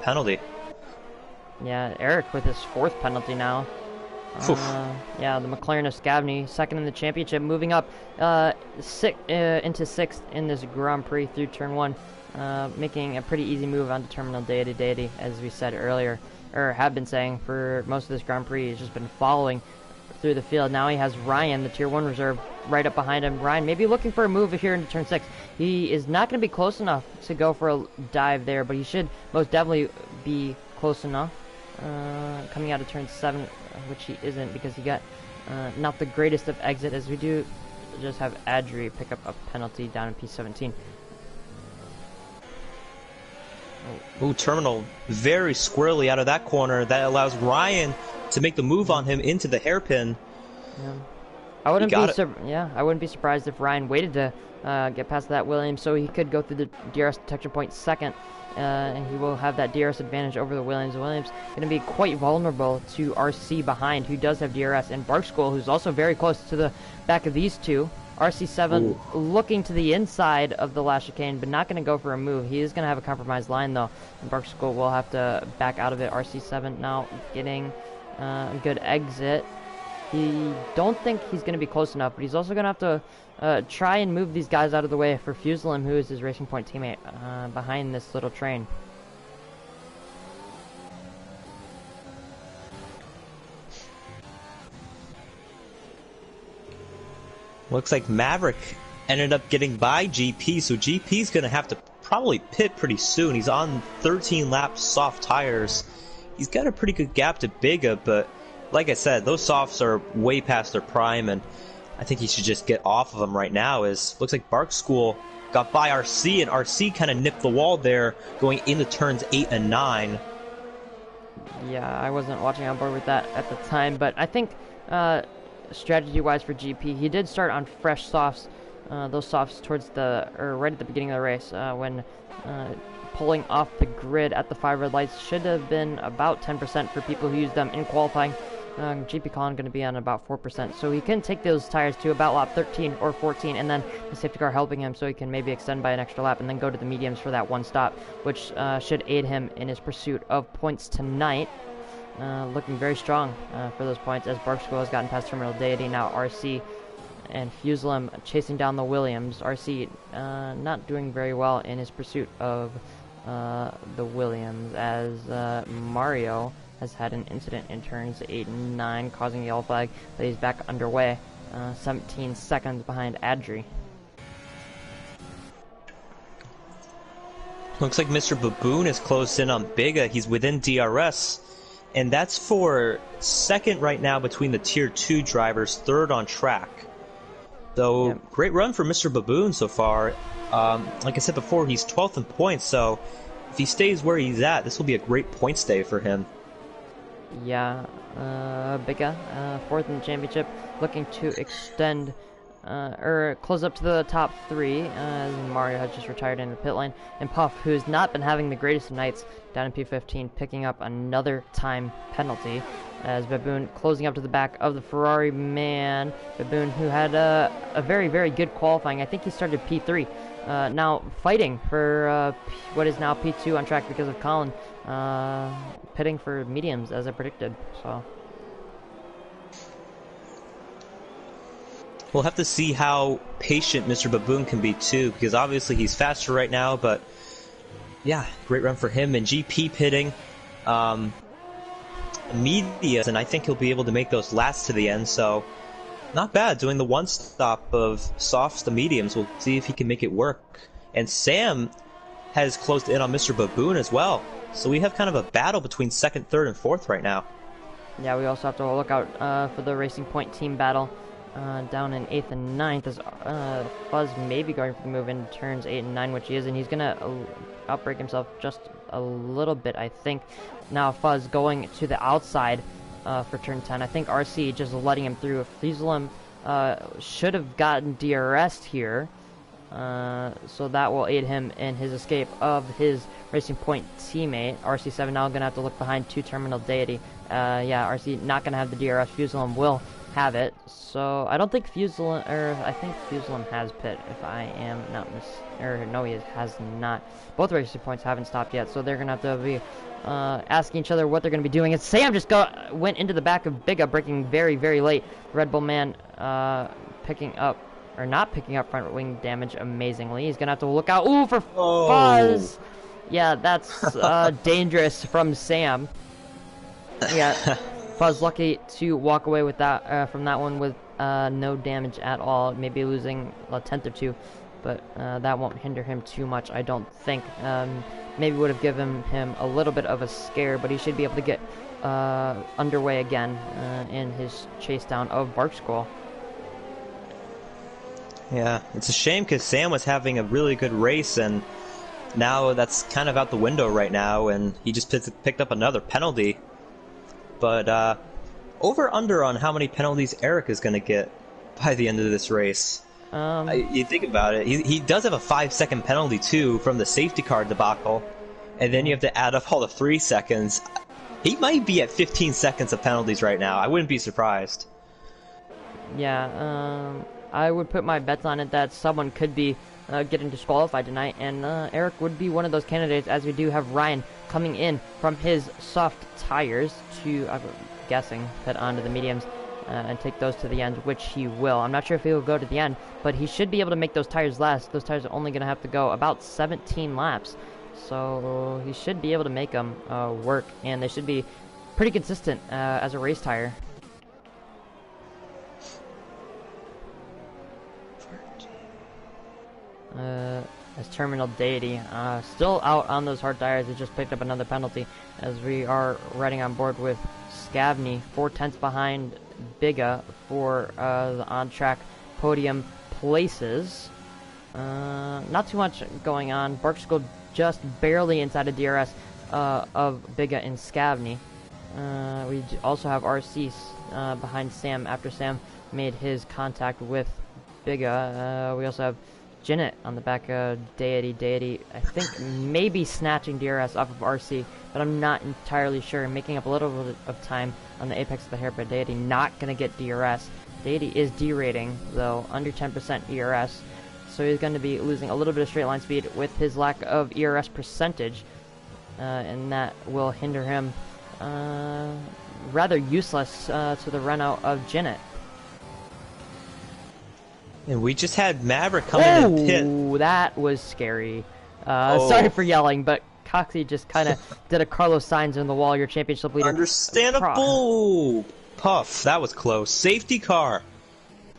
penalty. Yeah, Eric with his 4th penalty now. Yeah, the McLaren of Scavney, second in the championship, moving up into 6th in this Grand Prix through turn 1, making a pretty easy move onto Terminal Deity, as we said earlier, or have been saying for most of this Grand Prix. He's just been following through the field. Now he has Ryan, the Tier 1 reserve, right up behind him. Ryan maybe looking for a move here into turn 6. He is not going to be close enough to go for a dive there, but he should most definitely be close enough. Coming out of turn 7, which he isn't because he got not the greatest of exit, as we do just have Adri pick up a penalty down in P17. Ooh, Terminal very squirrely out of that corner. That allows Ryan to make the move on him into the hairpin. Yeah. I wouldn't be surprised if Ryan waited to get past that Williams so he could go through the DRS detection point second. And he will have that DRS advantage over the Williams. Williams going to be quite vulnerable to RC behind, who does have DRS, and Bark School, who's also very close to the back of these two. RC7 looking to the inside of the last chicane, but not going to go for a move. He is going to have a compromised line, though, and Bark School will have to back out of it. RC7 now getting a good exit. He don't think he's going to be close enough, but he's also going to have to try and move these guys out of the way for Fuselim, who is his Racing Point teammate behind this little train. Looks like Maverick ended up getting by GP, so GP's going to have to probably pit pretty soon. He's on 13 laps soft tires. He's got a pretty good gap to Bigga, but like I said, those softs are way past their prime, and I think he should just get off of them right now. Looks like Bark School got by RC, and RC kind of nipped the wall there going into turns 8 and 9. Yeah, I wasn't watching on board with that at the time, but I think strategy-wise for GP, he did start on fresh softs, those softs towards right at the beginning of the race, when pulling off the grid at the 5 red lights should have been about 10% for people who use them in qualifying. GP Colin going to be on about 4%, so he can take those tires to about lap 13 or 14, and then the safety car helping him so he can maybe extend by an extra lap and then go to the mediums for that one stop, which should aid him in his pursuit of points tonight. Looking very strong for those points as Barksville has gotten past Terminal Deity. Now RC and Fuselem chasing down the Williams. RC not doing very well in his pursuit of the Williams, as Mario has had an incident in turns 8 and 9 causing a yellow flag, but he's back underway, 17 seconds behind Adri. Looks like Mr. Baboon is closed in on Biga. He's within DRS, and that's for second right now between the Tier 2 drivers, third on track. So, yep. Great run for Mr. Baboon so far. Like I said before, he's 12th in points, so if he stays where he's at, this will be a great points day for him. Yeah, Biga, 4th in the championship, looking to extend, or close up to the top 3, as Mario has just retired in the pit lane, and Puff, who's not been having the greatest of nights, down in P15, picking up another time penalty, as Baboon closing up to the back of the Ferrari man. Baboon, who had a very, very good qualifying. I think he started P3, now fighting for what is now P2 on track because of Colin pitting for mediums as I predicted. So we'll have to see how patient Mr. Baboon can be too, because obviously he's faster right now, but yeah, great run for him. And GP pitting medias, and I think he'll be able to make those last to the end, so not bad doing the one stop of softs to mediums. We'll see if he can make it work. And Sam has closed in on Mr. Baboon as well, so we have kind of a battle between second, third, and fourth right now. Yeah, we also have to look out for the Racing Point team battle down in 8th and 9th, as Fuzz may be going for the move in turns 8 and 9, which he is, and he's going to outbrake himself just a little bit, I think. Now Fuzz going to the outside for turn 10. I think RC just letting him through. Fuselem should have gotten DRS'd here, so that will aid him in his escape of his Racing Point teammate. RC7 now going to have to look behind 2 Terminal Deity. Yeah, RC not going to have the DRS. Fuselem will have it, so I don't think Fuselem, or I think Fuselem has pit, if I am not no, he has not. Both Racing Points haven't stopped yet, so they're going to have to be asking each other what they're going to be doing. And Sam just went into the back of Biga, braking very, very late. Red Bull man picking up, or not picking up front wing damage amazingly. He's going to have to look out. Ooh, for Fuzz! Yeah, that's dangerous from Sam. Yeah, Fuzz lucky to walk away with that from that one with no damage at all. Maybe losing a tenth or two, but that won't hinder him too much, I don't think. Maybe would have given him a little bit of a scare, but he should be able to get underway again in his chase down of Barkskull. Yeah, it's a shame because Sam was having a really good race, and now that's kind of out the window right now, and he just picked up another penalty. But over-under on how many penalties Eric is going to get by the end of this race. You think about it, he does have a 5-second penalty too from the safety car debacle, and then you have to add up all the 3 seconds. He might be at 15 seconds of penalties right now. I wouldn't be surprised. Yeah, I would put my bets on it that someone could be getting disqualified tonight, and Eric would be one of those candidates, as we do have Ryan coming in from his soft tires to, I'm guessing, put onto the mediums and take those to the end, which he will. I'm not sure if he will go to the end, but he should be able to make those tires last. Those tires are only going to have to go about 17 laps, so he should be able to make them work, and they should be pretty consistent as a race tire. As Terminal Deity still out on those hard tires. He just picked up another penalty, as we are riding on board with Scavney 4/10 behind Biga for the on-track podium places. Not too much going on. Barkschool just barely inside of DRS of Biga and Scavney. We also have RC behind Sam after Sam made his contact with Biga. We also have Jinnit on the back of Deity, I think maybe snatching DRS off of RC, but I'm not entirely sure. Making up a little bit of time on the apex of the hair, but Deity not going to get DRS. Deity is D-rating, though, under 10% ERS, so he's going to be losing a little bit of straight line speed with his lack of ERS percentage, and that will hinder him rather useless to the run-out of Jinnit. And we just had Maverick come in and pit. Oh, that was scary. Sorry for yelling, but Coxie just kind of did a Carlos Sainz in the wall, your championship leader. Understandable! Puff, that was close. Safety car.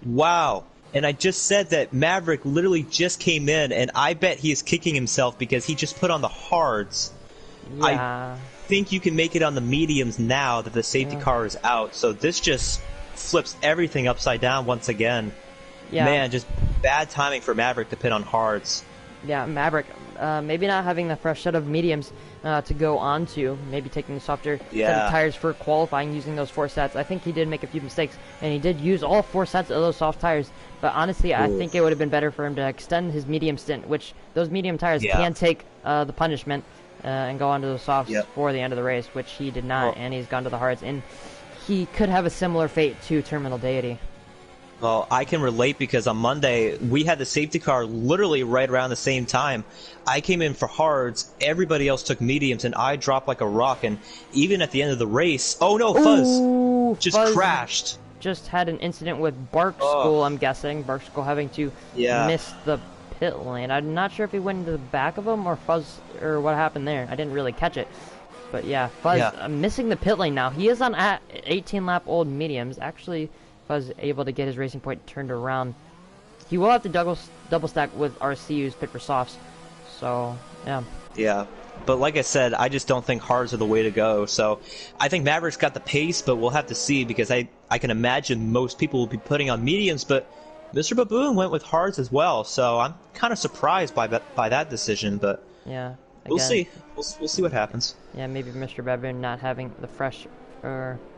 Wow. And I just said that Maverick literally just came in, and I bet he is kicking himself because he just put on the hards. Yeah. I think you can make it on the mediums now that the safety car is out, so this just flips everything upside down once again. Yeah. Man, just bad timing for Maverick to pit on hards. Yeah, Maverick, maybe not having the fresh set of mediums to go on to, maybe taking the softer set of tires for qualifying using those 4 sets. I think he did make a few mistakes, and he did use all 4 sets of those soft tires, but honestly, I think it would have been better for him to extend his medium stint, which those medium tires can take the punishment and go onto the softs for the end of the race, which he did not, and he's gone to the hards, and he could have a similar fate to Terminal Deity. Well, I can relate because on Monday, we had the safety car literally right around the same time. I came in for hards, everybody else took mediums, and I dropped like a rock, and even at the end of the race... Oh no, Fuzz! Just crashed. Just had an incident with Barkschool, I'm guessing. Barkschool having to miss the pit lane. I'm not sure if he went into the back of him or Fuzz, or what happened there. I didn't really catch it. But yeah, Fuzz missing the pit lane now. He is on 18-lap-old mediums. Actually... Fuzz able to get his racing point turned around. He will have to double stack with RCU's pit for softs. So, yeah. Yeah, but like I said, I just don't think hards are the way to go. So, I think Maverick's got the pace, but we'll have to see because I can imagine most people will be putting on mediums, but Mr. Baboon went with hards as well. So, I'm kind of surprised by that decision, but yeah, we'll see. We'll see what happens. Yeah, maybe Mr. Baboon not having the fresh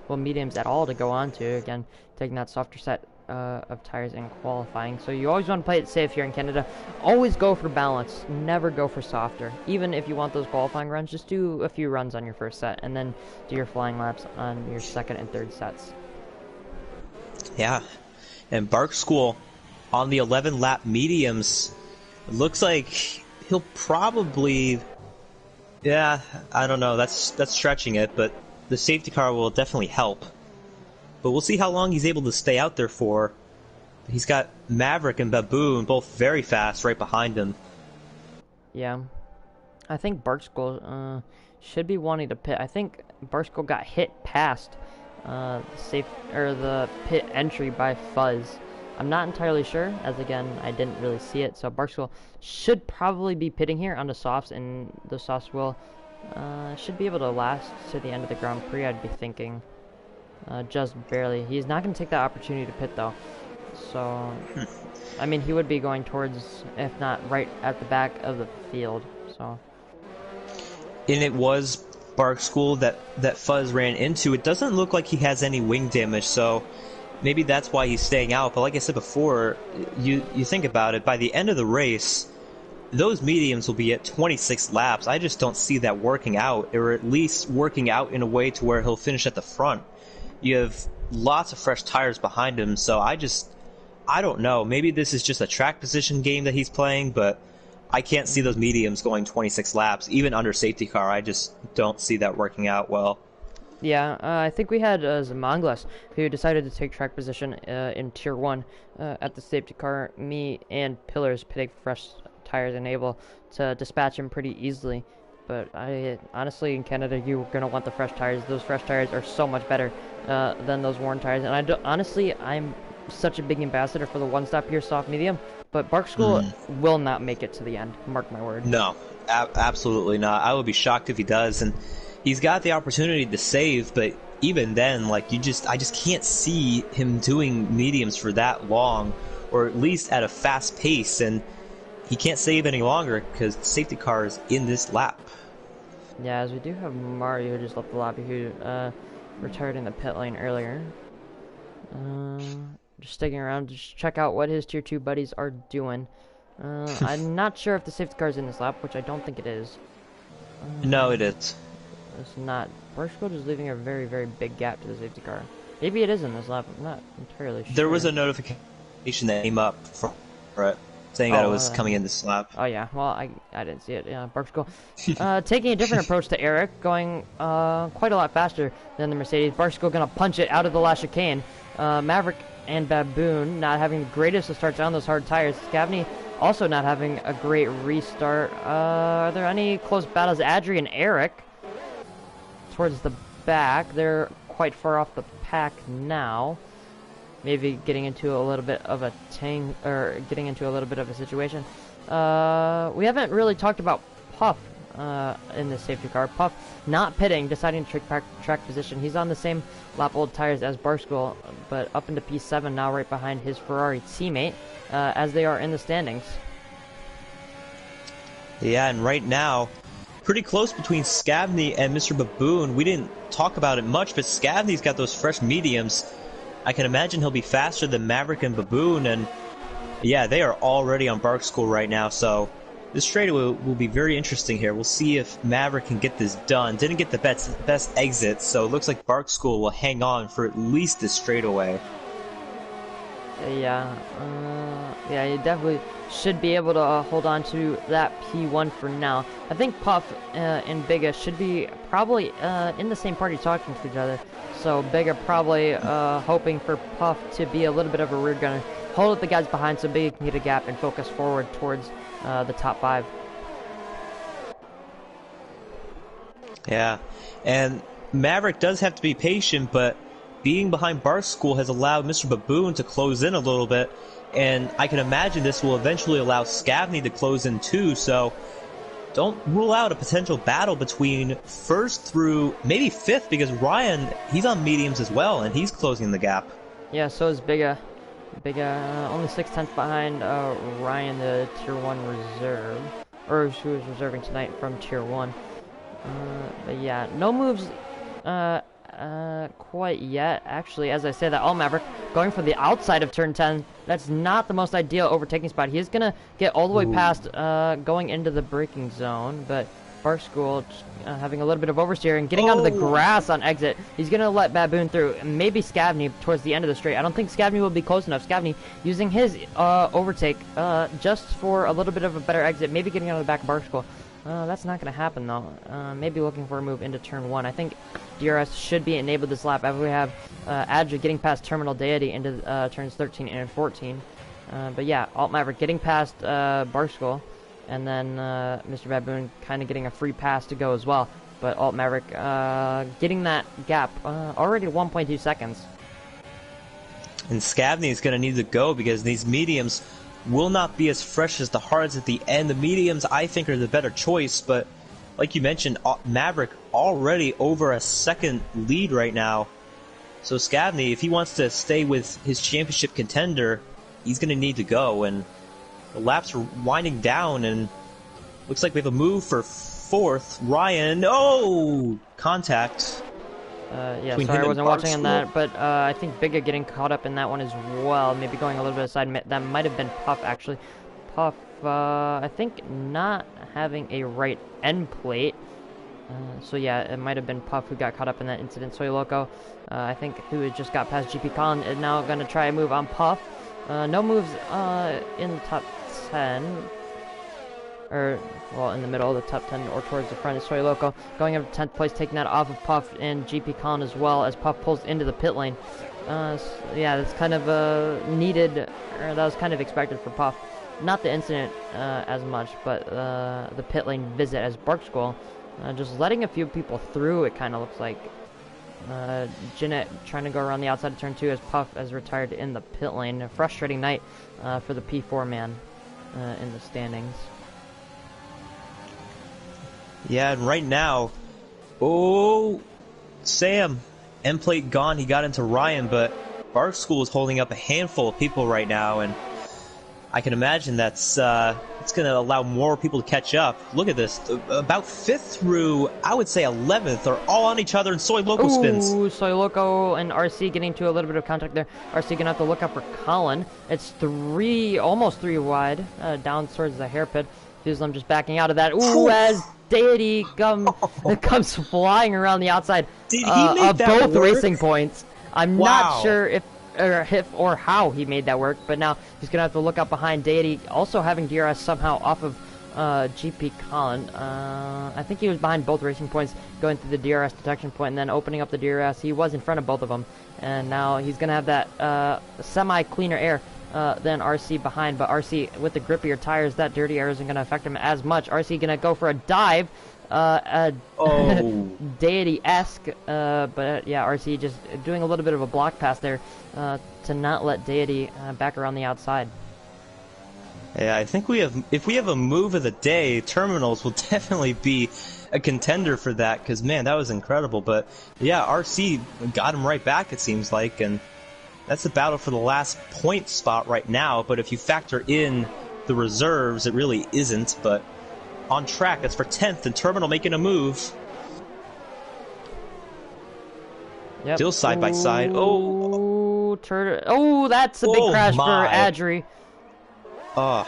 mediums at all to go on to. Again, taking that softer set of tires in qualifying. So you always want to play it safe here in Canada. Always go for balance. Never go for softer. Even if you want those qualifying runs, just do a few runs on your first set and then do your flying laps on your second and third sets. Yeah. And Barkschool on the 11-lap mediums, it looks like he'll probably... Yeah, I don't know. That's stretching it, but the safety car will definitely help. But we'll see how long he's able to stay out there for. He's got Maverick and Baboon both very fast right behind him. Yeah. I think Barkschool should be wanting to pit. I think Barkschool got hit past the pit entry by Fuzz. I'm not entirely sure, as again, I didn't really see it. So Barkschool should probably be pitting here on the softs, and the softs will should be able to last to the end of the Grand Prix, I'd be thinking. Just barely. He's not going to take that opportunity to pit, though. So, I mean, he would be going towards, if not right at the back of the field. So. And it was Barkschool that Fuzz ran into. It doesn't look like he has any wing damage, so maybe that's why he's staying out. But like I said before, you think about it, by the end of the race, those mediums will be at 26 laps. I just don't see that working out, or at least working out in a way to where he'll finish at the front. You have lots of fresh tires behind him, so I don't know. Maybe this is just a track position game that he's playing, but I can't see those mediums going 26 laps, even under safety car. I just don't see that working out well. Yeah, I think we had Zamanglas, who decided to take track position in Tier 1 at the safety car. Me and Pillars pitting fresh tires and able to dispatch him pretty easily. But honestly, in Canada, you're going to want the fresh tires. Those fresh tires are so much better than those worn tires. And honestly, I'm such a big ambassador for the one-stop here soft medium. But Barkschool will not make it to the end. Mark my word. No, absolutely not. I would be shocked if he does. And he's got the opportunity to save, but even then, like I just can't see him doing mediums for that long, or at least at a fast pace. And he can't save any longer because the safety car is in this lap. Yeah, as we do have Mario who just left the lobby, who retired in the pit lane earlier. Just sticking around to just check out what his tier 2 buddies are doing. I'm not sure if the safety car is in this lap, which I don't think it is. No, it is. It's not. Barstool is leaving a very, very big gap to the safety car. Maybe it is in this lap. I'm not entirely sure. There was a notification that came up for it, saying that it was coming in this lap. Oh yeah, well I didn't see it. Yeah, Barstool taking a different approach to Eric, going quite a lot faster than the Mercedes. Barstool gonna punch it out of the last chicane. Maverick and Baboon not having the greatest of starts on those hard tires. Scavney also not having a great restart. Are there any close battles? Adri and Eric towards the back. They're quite far off the pack now. Maybe getting into a little bit of a getting into a little bit of a situation. We haven't really talked about Puff in this safety car. Puff not pitting, deciding to take track position. He's on the same lap old tires as Barstool, but up into P7 now, right behind his Ferrari teammate, as they are in the standings. Yeah, and right now, pretty close between Scavney and Mr. Baboon. We didn't talk about it much, but Scavney's got those fresh mediums. I can imagine he'll be faster than Maverick and Baboon, and yeah, they are already on Bark School right now, so this straightaway will be very interesting here. We'll see if Maverick can get this done. Didn't get the best exit, so it looks like Bark School will hang on for at least this straightaway. Yeah, you definitely should be able to hold on to that P1 for now. I think Puff and Bigga should be probably in the same party talking to each other. So Bigga probably hoping for Puff to be a little bit of a rear gunner. Hold up the guys behind so Bigga can get a gap and focus forward towards the top 5. Yeah, and Maverick does have to be patient, but being behind Bark School has allowed Mr. Baboon to close in a little bit, and I can imagine this will eventually allow Scavney to close in too, so don't rule out a potential battle between first through maybe 5th, because Ryan, he's on mediums as well, and he's closing the gap. Yeah, so is Bigga. Bigga only 6/10 behind Ryan, the Tier 1 reserve, or who is reserving tonight from Tier 1. But yeah, no moves quite yet. Actually, as I say that, Maverick going for the outside of turn 10. That's not the most ideal overtaking spot. He is gonna get all the way past going into the braking zone, but Bark School having a little bit of oversteer and getting onto the grass on exit. He's gonna let Baboon through, and maybe Scavney towards the end of the straight. I don't think Scavney will be close enough. Scavney using his overtake just for a little bit of a better exit, maybe getting out of the back of Bark School. That's not going to happen, though. Maybe looking for a move into turn 1. I think DRS should be enabled this lap, as we have Adja getting past Terminal Deity into turns 13 and 14. But yeah, Alt Maverick getting past Barstool, and then Mr. Baboon kind of getting a free pass to go as well. But Alt Maverick getting that gap already 1.2 seconds. And Scavney is going to need to go because these mediums will not be as fresh as the hards at the end. The mediums, I think, are the better choice, but like you mentioned, Maverick already over a second lead right now. So Scavney, if he wants to stay with his championship contender, he's going to need to go, and the laps are winding down, and looks like we have a move for 4th. Ryan, contact. Yeah, sorry I wasn't watching on that, but I think Bigga getting caught up in that one as well. Maybe going a little bit aside. That might have been Puff, actually. Puff, I think not having a right end plate. So yeah, it might have been Puff who got caught up in that incident. Soy Loco, I think, who had just got past GP Colin, is now going to try a move on Puff. No moves in the top 10. Or, well, in the middle of the top 10 or towards the front is Soy Loco. Going up to 10th place, taking that off of Puff and GP Colin as well, as Puff pulls into the pit lane. So yeah, that's kind of needed, or that was kind of expected for Puff. Not the incident as much, but the pit lane visit as Bark School. Just letting a few people through, it kind of looks like. Jeanette trying to go around the outside of turn 2 as Puff has retired in the pit lane. A frustrating night for the P4 man in the standings. Yeah, and right now, Sam, end plate gone. He got into Ryan, but Bark School is holding up a handful of people right now, and I can imagine that's it's going to allow more people to catch up. Look at this. About 5th through, I would say 11th, are all on each other in Soy Loco spins. Ooh, Soy Loco and RC getting to a little bit of contact there. RC gonna have to look out for Colin. It's almost three wide, down towards the hairpin. Fuslam just backing out of that. Ooh, as Deity comes flying around the outside Did he make of that both work? racing points. I'm not sure if or how he made that work, but now he's gonna have to look out behind Deity, also having DRS somehow off of GP Colin. I think he was behind both racing points, going through the DRS detection point and then opening up the DRS. He was in front of both of them, and now he's gonna have that semi-cleaner air than RC behind. But RC with the grippier tires, that dirty air isn't gonna affect him as much. RC gonna go for a dive. Deity-esque, but yeah, RC just doing a little bit of a block pass there to not let Deity back around the outside. Yeah, I think if we have a move of the day, Terminals will definitely be a contender for that, because man, that was incredible. But yeah, RC got him right back, it seems like, and that's the battle for the last point spot right now. But if you factor in the reserves, it really isn't. But on track, that's for 10th, and Terminal making a move. Yep. Still side by side. Oh, that's a big crash for Adri. Oh.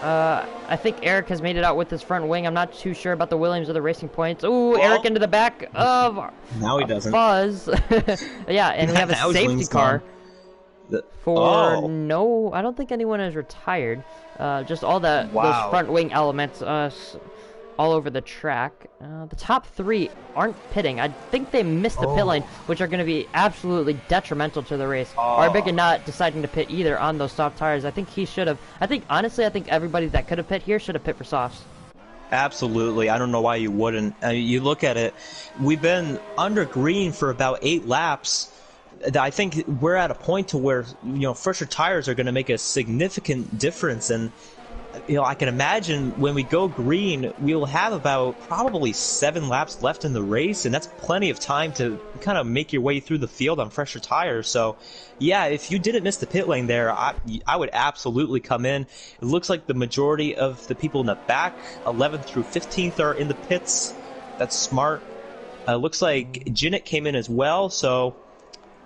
I think Eric has made it out with his front wing. I'm not too sure about the Williams or the Racing Points. Ooh, Eric into the back of now he doesn't. Fuzz. Yeah, and we have a safety car. No, I don't think anyone is retired. Just all those front wing elements all over the track. The top three aren't pitting. I think they missed the pit lane, which are going to be absolutely detrimental to the race. Arbiga not deciding to pit either on those soft tires. I think he should have. Honestly, I think everybody that could have pit here should have pit for softs. Absolutely. I don't know why you wouldn't. You look at it, we've been under green for about 8 laps. I think we're at a point to where, fresher tires are going to make a significant difference. And, I can imagine when we go green, we'll have about probably 7 laps left in the race, and that's plenty of time to kind of make your way through the field on fresher tires. So, yeah, if you didn't miss the pit lane there, I would absolutely come in. It looks like the majority of the people in the back, 11th through 15th, are in the pits. That's smart. Looks like Jinnit came in as well, so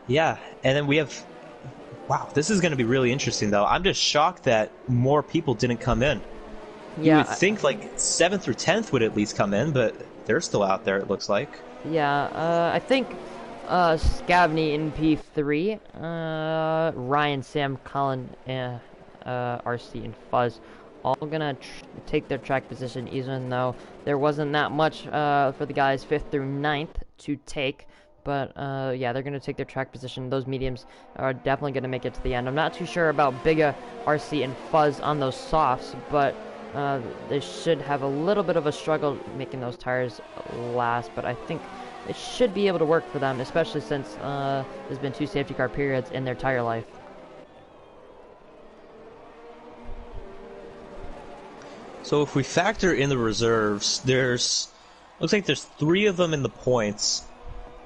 yeah. And then we have... Wow, this is going to be really interesting, though. I'm just shocked that more people didn't come in. Yeah, you would think, 7th through 10th would at least come in, but they're still out there, it looks like. Yeah, I think Scavney in P3, Ryan, Sam, Colin, RC, and Fuzz all going to take their track position, even though there wasn't that much for the guys 5th through 9th to take. But, yeah, they're going to take their track position. Those mediums are definitely going to make it to the end. I'm not too sure about Biga, RC, and Fuzz on those softs, but they should have a little bit of a struggle making those tires last. But I think it should be able to work for them, especially since there's been 2 safety car periods in their tire life. So if we factor in the reserves, looks like there's 3 of them in the points.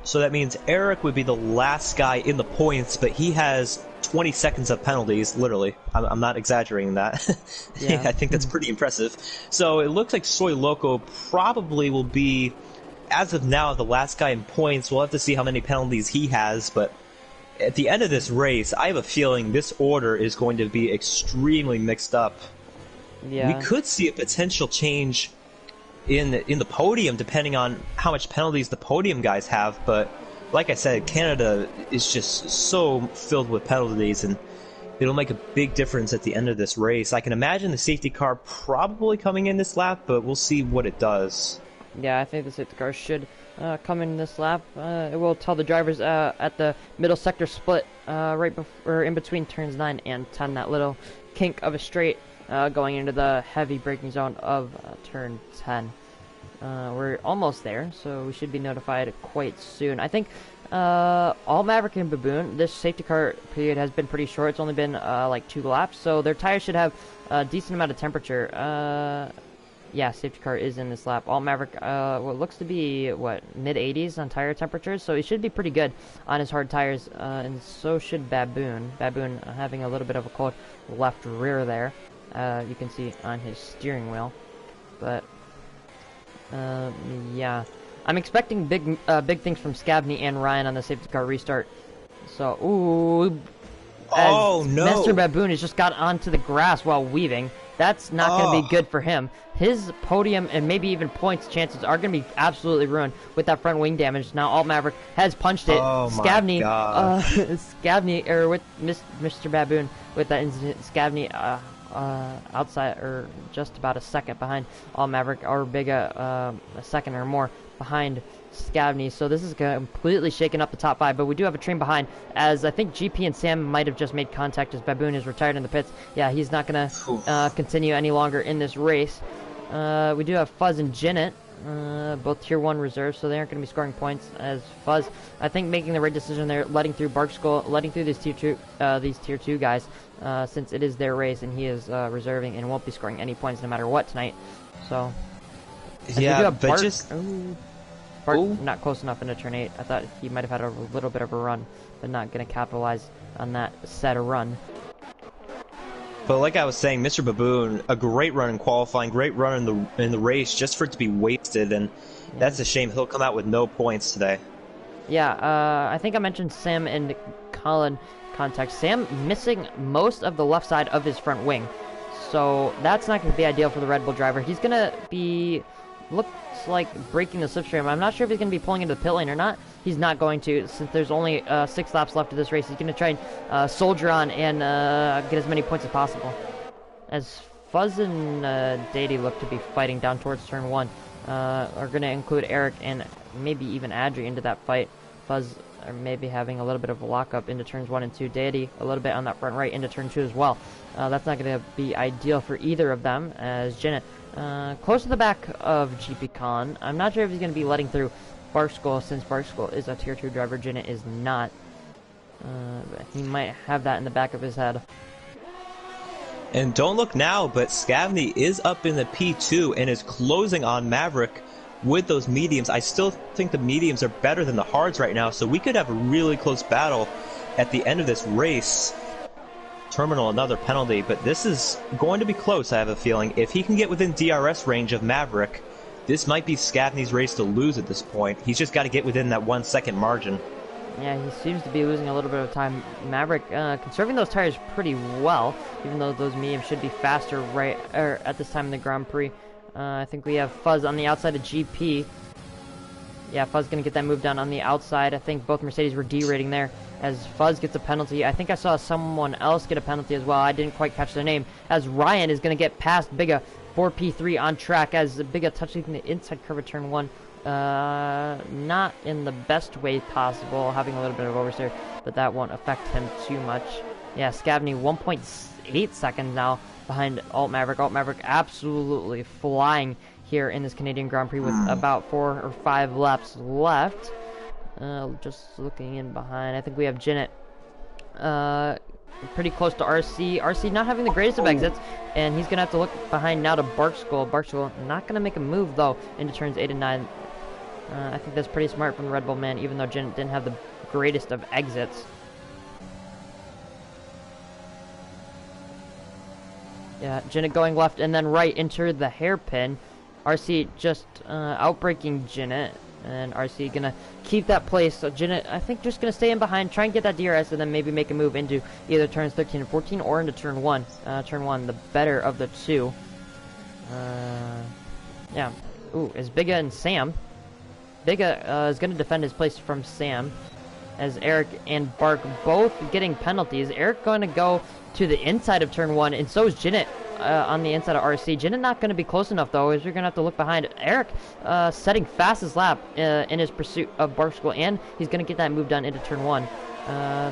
So that means Eric would be the last guy in the points, but he has 20 seconds of penalties, literally. I'm not exaggerating that. Yeah. I think that's pretty impressive. So it looks like Soy Loco probably will be, as of now, the last guy in points. We'll have to see how many penalties he has, but at the end of this race, I have a feeling this order is going to be extremely mixed up. Yeah. We could see a potential change in the podium, depending on how much penalties the podium guys have. But like I said, Canada is just so filled with penalties, and it'll make a big difference at the end of this race. I can imagine the safety car probably coming in this lap, but we'll see what it does. Yeah, I think the safety car should come in this lap. It will tell the drivers at the middle sector split, right before, in between turns 9 and 10, that little kink of a straight going into the heavy braking zone of turn 10. We're almost there, so we should be notified quite soon. I think all Maverick and Baboon, this safety car period has been pretty short. It's only bbeen like 2 laps, so their tires should have a decent amount of temperature. Yeah, safety car is in this lap. Alt Maverick, what looks to be, what, mid-80s on tire temperatures, so he should be pretty good on his hard tires, and so should Baboon. Baboon having a little bit of a cold left rear there, you can see on his steering wheel. But, yeah. I'm expecting big things from Scavney and Ryan on the safety car restart. So, ooh. Oh, no. Mr. Baboon has just got onto the grass while weaving. That's not going to be good for him. His podium and maybe even points chances are going to be absolutely ruined with that front wing damage. Now Alt Maverick has punched it. Oh, Scavney, my God. Scavney, or with Mr. Baboon with that incident, Scavney outside, or just about a second behind Alt Maverick, or a second or more behind Scavney. So this is completely shaking up the top 5, but we do have a train behind, as I think GP and Sam might have just made contact as Baboon is retired in the pits. Yeah, he's not going to continue any longer in this race. We do have Fuzz and Jinnit, both tier 1 reserves, so they aren't going to be scoring points, as Fuzz, I think, making the right decision there, letting through Barkskull, letting through these tier 2 guys, since it is their race and he is reserving and won't be scoring any points no matter what tonight. So yeah, but Bart, just Bart not close enough into turn 8. I thought he might have had a little bit of a run, but not going to capitalize on that set of run. But like I was saying, Mr. Baboon, a great run in qualifying, great run in the race, just for it to be wasted, and that's a shame. He'll come out with no points today. Yeah, I think I mentioned Sam and Colin context. Sam missing most of the left side of his front wing, so that's not going to be ideal for the Red Bull driver. He's going to be, looks like, breaking the slipstream. I'm not sure if he's going to be pulling into the pit lane or not. He's not going to, since there's only 6 laps left of this race. He's going to try and soldier on and get as many points as possible. As Fuzz and Dady look to be fighting down towards turn 1, are going to include Eric and maybe even Adri into that fight. Fuzz are maybe having a little bit of a lockup into turns 1 and 2. Dady a little bit on that front right into turn 2 as well. That's not going to be ideal for either of them, as Jinnit close to the back of GP Con. I'm not sure if he's going to be letting through Barkskull, since Barkskull is a tier 2 driver, Jinnit is not. But he might have that in the back of his head. And don't look now, but Scavney is up in the P2 and is closing on Maverick with those mediums. I still think the mediums are better than the hards right now, so we could have a really close battle at the end of this race. Terminal, another penalty, but this is going to be close, I have a feeling. If he can get within DRS range of Maverick, this might be Scavney's race to lose at this point. He's just got to get within that 1 second margin. Yeah, he seems to be losing a little bit of time. Maverick conserving those tires pretty well, even though those mediums should be faster right at this time in the Grand Prix. I think we have Fuzz on the outside of GP. Yeah, Fuzz going to get that move done on the outside. I think both Mercedes were derating there as Fuzz gets a penalty. I think I saw someone else get a penalty as well. I didn't quite catch their name, as Ryan is going to get past Bigga for P3 on track, as Bigga touching the inside curve of turn 1. Not in the best way possible, having a little bit of oversteer, but that won't affect him too much. Yeah, Scavney 1.8 seconds now behind Alt Maverick. Alt Maverick absolutely flying here in this Canadian Grand Prix with about 4 or 5 laps left. Just looking in behind, I think we have Jinnit pretty close to RC. RC not having the greatest of exits, and he's going to have to look behind now to Barkskull. Barkskull not going to make a move, though, into turns 8 and 9. I think that's pretty smart from the Red Bull man, even though Jinnit didn't have the greatest of exits. Yeah, Jinnit going left and then right into the hairpin. RC just outbraking Jinnit, and RC gonna keep that place. So Jinnit, I think, just gonna stay in behind, try and get that DRS, and then maybe make a move into either turns 13 and 14 or into turn 1. Turn 1, the better of the two. Yeah. Ooh, is Bigga and Sam. Bigga is gonna defend his place from Sam, as Eric and Bark both getting penalties. Eric going to go to the inside of turn 1, and so is Jinnit on the inside of RC. Jinnit not going to be close enough, though, as you're going to have to look behind. Eric setting fastest lap in his pursuit of Barkskull, and he's going to get that move done into turn 1.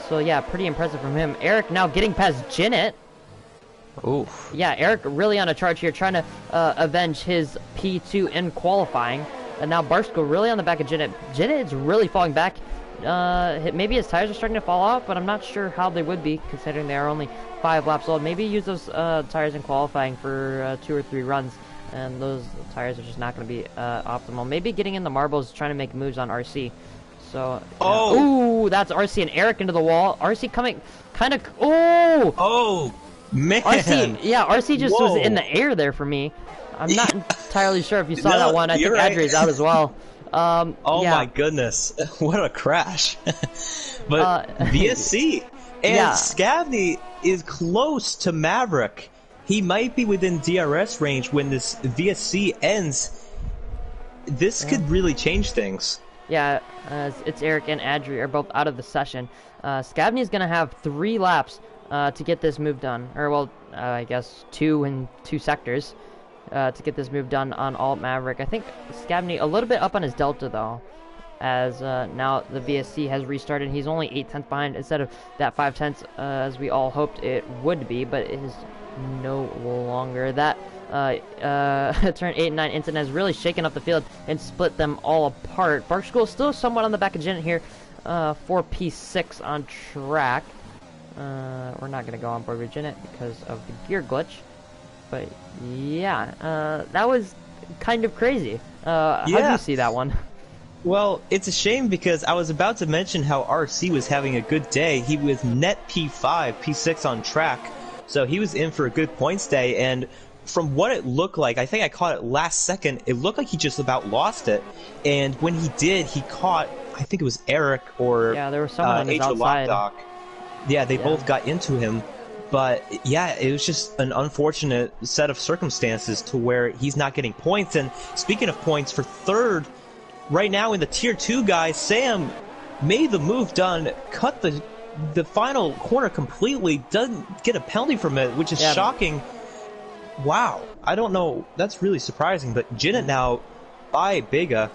So, yeah, pretty impressive from him. Eric now getting past Jinnit. Oof. Yeah, Eric really on a charge here, trying to avenge his P2 in qualifying. And now Barkskull really on the back of Jinnit. Jinnit is really falling back. Maybe his tires are starting to fall off, but I'm not sure how they would be, considering they are only 5 laps old. Maybe use those tires in qualifying for 2 or 3 runs and those tires are just not going to be optimal. Maybe getting in the marbles, trying to make moves on RC. So, ooh, that's RC and Eric into the wall. RC coming, kind of, oh, man. RC, yeah, RC just Whoa. was in the air there for me. I'm not entirely sure if you saw No, that one. I think right. Adri's out as well. Oh yeah. my goodness, what a crash. But VSC and yeah. Scavney is close to Maverick. He might be within DRS range when this VSC ends. This could really change things. Yeah, it's Eric and Adri are both out of the session. Scavney's going to have 3 laps to get this move done. Or, well, I guess 2 in 2 sectors to get this move done on Alt Maverick. I think Scavney a little bit up on his delta, though, as now the VSC has restarted. He's only 8/10 behind instead of that 5/10 as we all hoped it would be, but it is no longer. That turn 8 and 9 incident has really shaken up the field and split them all apart. Barkschool still somewhat on the back of Zenith here for P6 on track. We're not going to go on board with Zenith because of the gear glitch. But yeah, that was kind of crazy. How do you see that one? Well, it's a shame because I was about to mention how RC was having a good day. He was net P5, P6 on track, so he was in for a good points day, and from what it looked like, I think I caught it last second, it looked like he just about lost it. And when he did, he caught, I think it was Eric or there was someone on his H.O. outside. Lockdock. Yeah, they both got into him. But yeah, it was just an unfortunate set of circumstances to where he's not getting points. And speaking of points, for third, right now in the Tier 2 guys, Sam made the move done, cut the final corner completely, doesn't get a penalty from it, which is shocking. Wow, I don't know, that's really surprising, but Zenith now by Biga.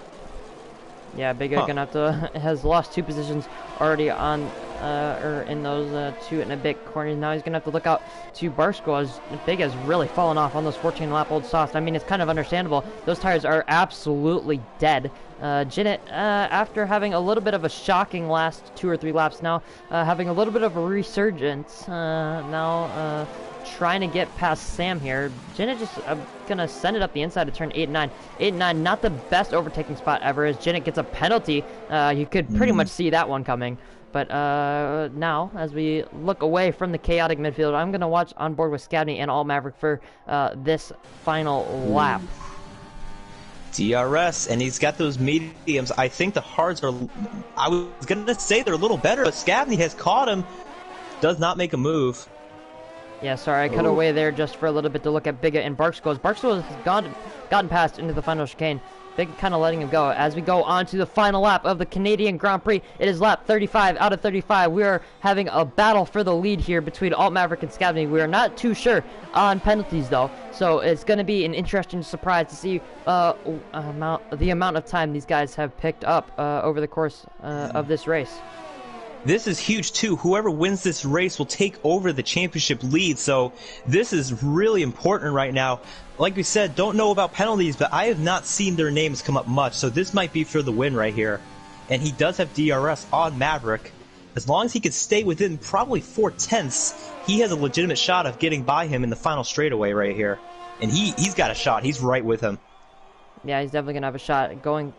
Yeah, Biga gonna have to, has lost 2 positions already on, or in those 2 and a bit corners. Now he's gonna have to look out to Barkschool as Biga's really fallen off on those 14-lap old softs. I mean, it's kind of understandable. Those tires are absolutely dead. Zenith, after having a little bit of a shocking last 2 or 3 laps, now having a little bit of a resurgence, now trying to get past Sam here. Zenith just gonna send it up the inside to turn 8 and 9. 8 and 9, not the best overtaking spot ever, as Zenith gets a penalty. You could pretty much see that one coming. But now, as we look away from the chaotic midfield, I'm gonna watch on board with Scavney and All Maverick for this final lap. DRS, and he's got those mediums. I think the hards are, I was gonna say they're a little better, but Scavney has caught him. Does not make a move. Yeah, sorry, I cut away there just for a little bit to look at Biga and Barkschool. Barkschool has gotten past into the final chicane. Biga kind of letting him go. As we go on to the final lap of the Canadian Grand Prix, it is lap 35 out of 35. We are having a battle for the lead here between Alt Maverick and Scavney. We are not too sure on penalties, though, so it's going to be an interesting surprise to see the amount of time these guys have picked up over the course of this race. This is huge, too. Whoever wins this race will take over the championship lead, so this is really important right now. Like we said, don't know about penalties, but I have not seen their names come up much, so this might be for the win right here. And he does have DRS on Maverick. As long as he could stay within probably 4/10, he has a legitimate shot of getting by him in the final straightaway right here. And he's got a shot. He's right with him. Yeah, he's definitely going to have a shot. Going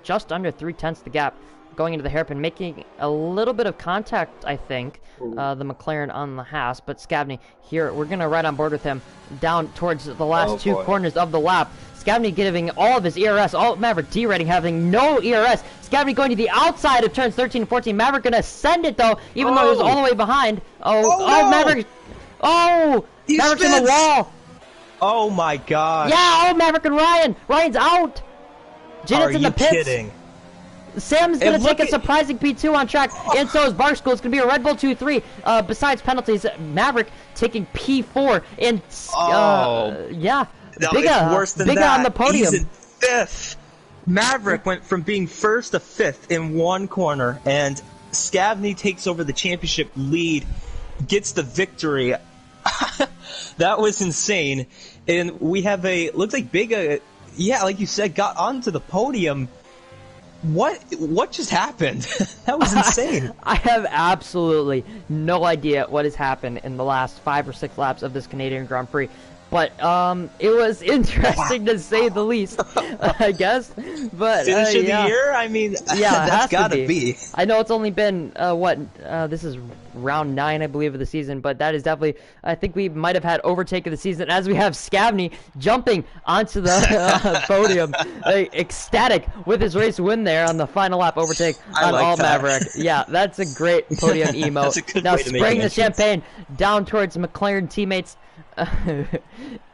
just under 3/10 the gap. Going into the hairpin, making a little bit of contact, I think, the McLaren on the Haas, but Scavney here, we're going to ride on board with him down towards the last 2 corners of the lap. Scavney giving all of his ERS, all Maverick D-rating having no ERS. Scavney going to the outside of turns 13 and 14. Maverick going to send it, though, even though he was all the way behind. No. Maverick. Maverick's in the wall. Oh, my God. Yeah, Maverick and Ryan. Ryan's out. Zenith's in the pits. Are you kidding? Sam's going to take a surprising P2 on track, and so is Barkschool. It's going to be a Red Bull 2-3. Besides penalties, Maverick taking P4. And, yeah, Biga, worse than Biga that. On the podium. He's in 5th. Maverick went from being 1st to 5th in 1 corner, and Scavney takes over the championship lead, gets the victory. That was insane. And we have looks like Biga, yeah, like you said, got onto the podium. What just happened? That was insane. I have absolutely no idea what has happened in the last 5 or 6 laps of this Canadian Grand Prix. But it was interesting to say the least, I guess. But Finish of yeah. the year? I mean, Yeah, it that's has gotta to be. I know it's only been this is round 9, I believe, of the season, but that is definitely. I think we might have had overtake of the season as we have Scavney jumping onto the podium, ecstatic with his race win there on the final lap overtake on like Alt that. Maverick. Yeah, that's a great podium emote. That's a good Now way to make spraying an the entrance. champagne down towards McLaren teammates.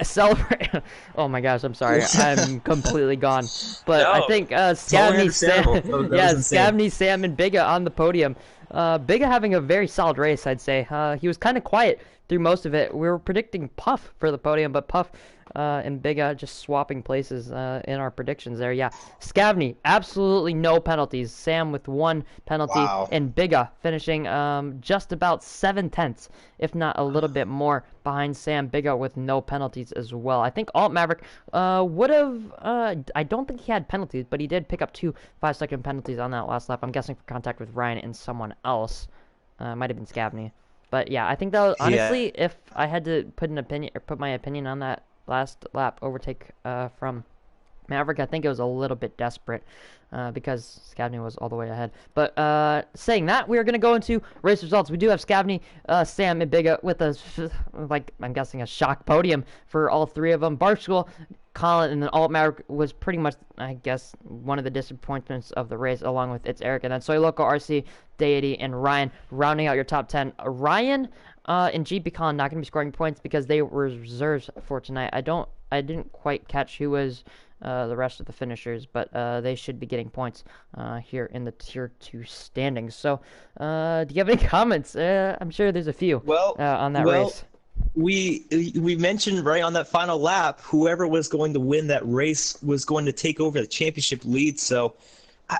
Celebrate. Oh my gosh, I'm sorry. I'm completely gone. But I No, think totally Scavney, Sam, understandable. That yeah, was insane. Scavney, Sam, and Biga on the podium. Biga having a very solid race, I'd say. He was kind of quiet through most of it. We were predicting Puff for the podium, but Puff and Biga just swapping places in our predictions there. Yeah, Scavney, absolutely no penalties. Sam with 1 penalty, Wow. and Biga finishing just about 7/10, if not a little bit more, behind Sam Biga with no penalties as well. I think Alt Maverick would have. I don't think he had penalties, but he did pick up 2 5-second penalties on that last lap. I'm guessing for contact with Ryan and someone else. Might have been Scavney. But yeah, I think that was, honestly, if I had to put an opinion or put my opinion on that last lap overtake from Maverick, I think it was a little bit desperate because Scavney was all the way ahead. But saying that, we are going to go into race results. We do have Scavney, Sam, and Biga with a, like, I'm guessing a shock podium for all 3 of them. Barstool, Colin, and then Alt Maverick was pretty much, I guess, one of the disappointments of the race, along with It's Eric. And then Soy Loco, RC, Deity, and Ryan rounding out your top 10. Ryan and GP Colin not going to be scoring points because they were reserves for tonight. I didn't quite catch who was the rest of the finishers, but they should be getting points here in the Tier 2 standings. So, do you have any comments? I'm sure there's a few on that race. We mentioned right on that final lap, whoever was going to win that race was going to take over the championship lead. So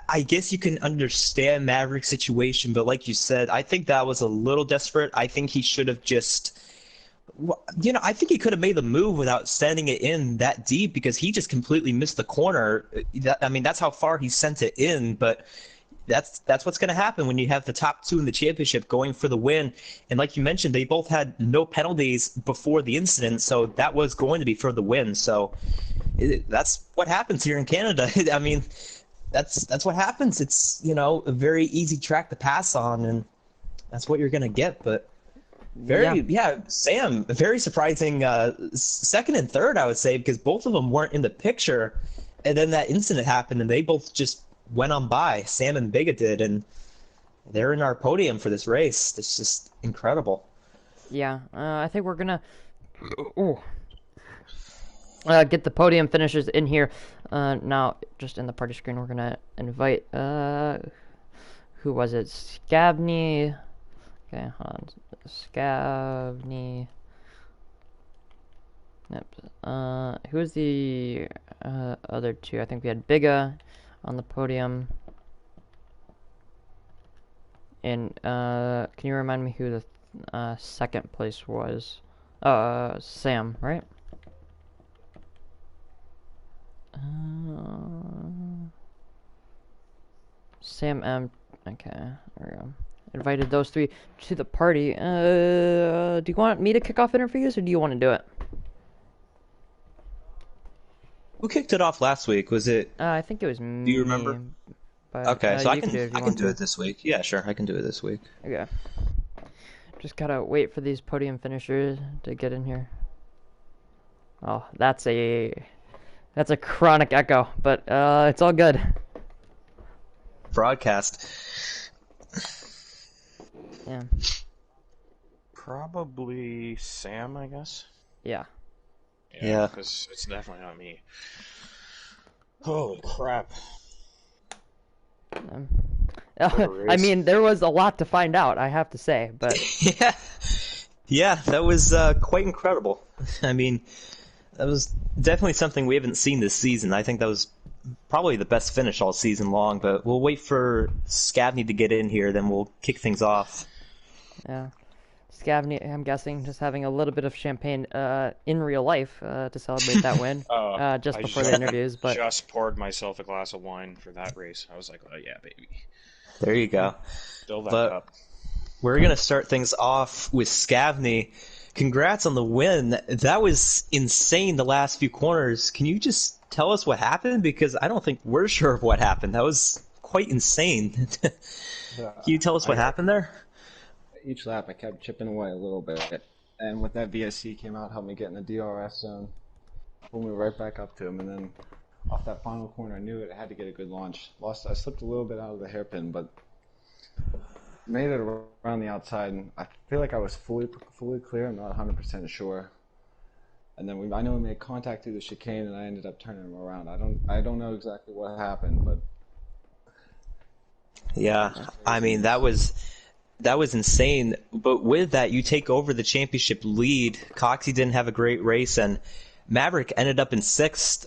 I guess you can understand Maverick's situation, but like you said, I think that was a little desperate. I think he should have just, I think he could have made the move without sending it in that deep because he just completely missed the corner. I mean, that's how far he sent it in, but that's what's going to happen when you have the top 2 in the championship going for the win. And like you mentioned, they both had no penalties before the incident, so that was going to be for the win. So that's what happens here in Canada. I mean, that's what happens. It's, a very easy track to pass on, and that's what you're going to get. But Sam, very surprising second and third, I would say, because both of them weren't in the picture. And then that incident happened, and they both just went on by. Sam and Biga did, and they're in our podium for this race. It's just incredible. Yeah, I think we're gonna get the podium finishers in here. Now, just in the party screen, we're gonna invite who was it? Scavney. Okay, hold on. Scavney. Yep. Who was the other 2? I think we had Biga on the podium. And can you remind me who the second place was? Sam, right? Sam M. Okay, there we go. Invited those 3 to the party. Do you want me to kick off interviews, or do you want to do it? Who kicked it off last week? Was it? I think it was me. Do you remember? But, Okay, so I can do it this week. Yeah, sure, I can do it this week. Okay. Just gotta wait for these podium finishers to get in here. Oh, that's a chronic echo, but it's all good. Broadcast. Yeah. Probably Sam, I guess. Yeah. Yeah. Because it's definitely not me. Holy crap. I mean, there was a lot to find out, I have to say, but yeah, that was quite incredible. I mean, that was definitely something we haven't seen this season. I think that was probably the best finish all season long, but we'll wait for Scavney to get in here, then we'll kick things off. Yeah. Scavney, I'm guessing, just having a little bit of champagne in real life to celebrate that win just before the interviews. But just poured myself a glass of wine for that race. I was like, oh yeah, baby. There you go. Fill that up. We're going to start things off with Scavney. congrats on the win. That was insane, the last few corners. Can you just tell us what happened? Because I don't think we're sure of what happened. That was quite insane. Can you tell us what happened there? Each lap I kept chipping away a little bit, and with that VSC came out, helped me get in the DRS zone, pulled me right back up to him, and then off that final corner I knew it, I had to get a good launch. I slipped a little bit out of the hairpin, but made it around the outside, and I feel like I was fully clear. I'm not 100% sure. And then I know we made contact through the chicane, and I ended up turning him around. I don't know exactly what happened, but yeah, I mean that was insane. But with that, you take over the championship lead. Coxie didn't have a great race, and Maverick ended up in sixth.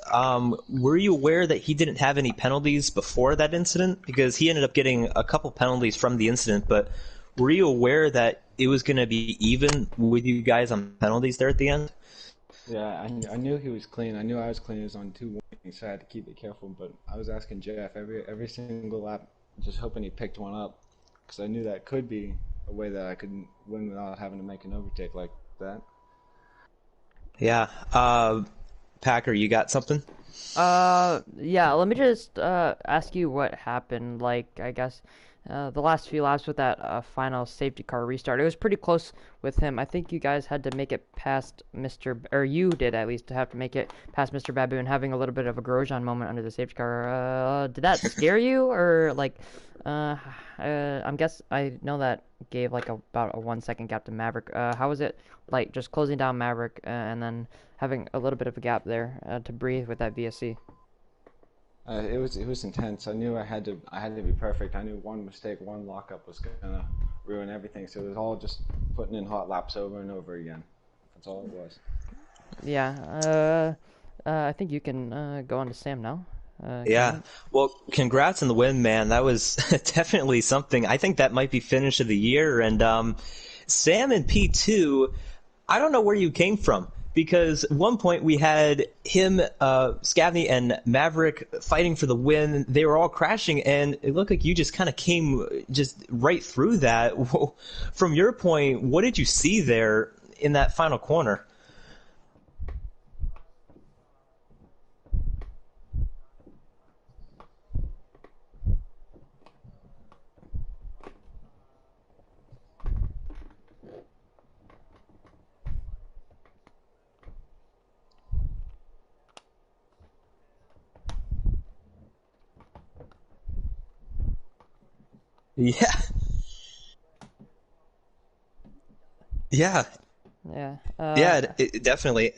Were you aware that he didn't have any penalties before that incident? Because he ended up getting a couple penalties from the incident, but were you aware that it was going to be even with you guys on penalties there at the end? yeah, I knew he was clean. I knew I was clean. He was on 2 warnings, so I had to keep it careful. But I was asking Jeff every single lap, just hoping he picked one up, because I knew that could be a way that I could win without having to make an overtake like that. Yeah. Packer, you got something? Yeah, let me just ask you what happened. Like, I guess the last few laps with that final safety car restart, it was pretty close with him. I think you guys had to make it past or you did at least have to make it past Mr. Baboon, having a little bit of a Grosjean moment under the safety car. Did that scare you, or like, I know that gave like about a 1 second gap to Maverick. How was it like just closing down Maverick and then having a little bit of a gap there to breathe with that VSC? It was intense. I knew I had to be perfect. I knew one mistake, one lockup was gonna ruin everything. So it was all just putting in hot laps over and over again. That's all it was. Yeah. I think you can go on to Sam now. Yeah. Well, congrats on the win, man. That was definitely something. I think that might be finish of the year. And Sam in P2, I don't know where you came from. Because at one point we had him, Scavney, and Maverick fighting for the win. They were all crashing, and it looked like you just kind of came just right through that. From your point, what did you see there in that final corner? Yeah. Yeah. Yeah. Yeah, definitely.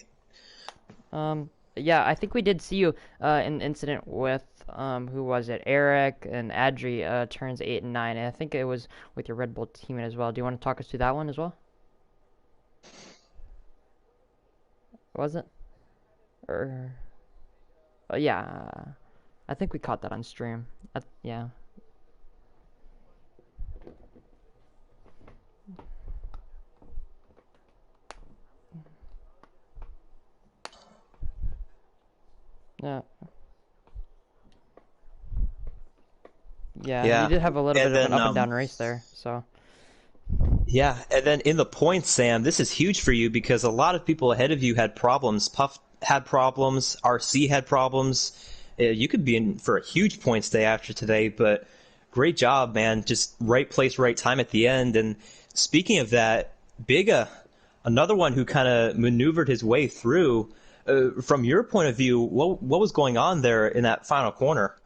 Yeah, I think we did see you in the incident with who was it? Eric and Adri, turns 8 and 9. And I think it was with your Red Bull teammate as well. Do you want to talk us through that one as well? Was it? Or yeah, I think we caught that on stream. Yeah. Yeah. Yeah, you did have a little bit of an up and down race there, so. Yeah, and then in the points, Sam, this is huge for you because a lot of people ahead of you had problems. Puff had problems, RC had problems. You could be in for a huge points day after today, but great job, man. Just right place, right time at the end. And speaking of that, Biga, another one who kind of maneuvered his way through. From your point of view, what was going on there in that final corner?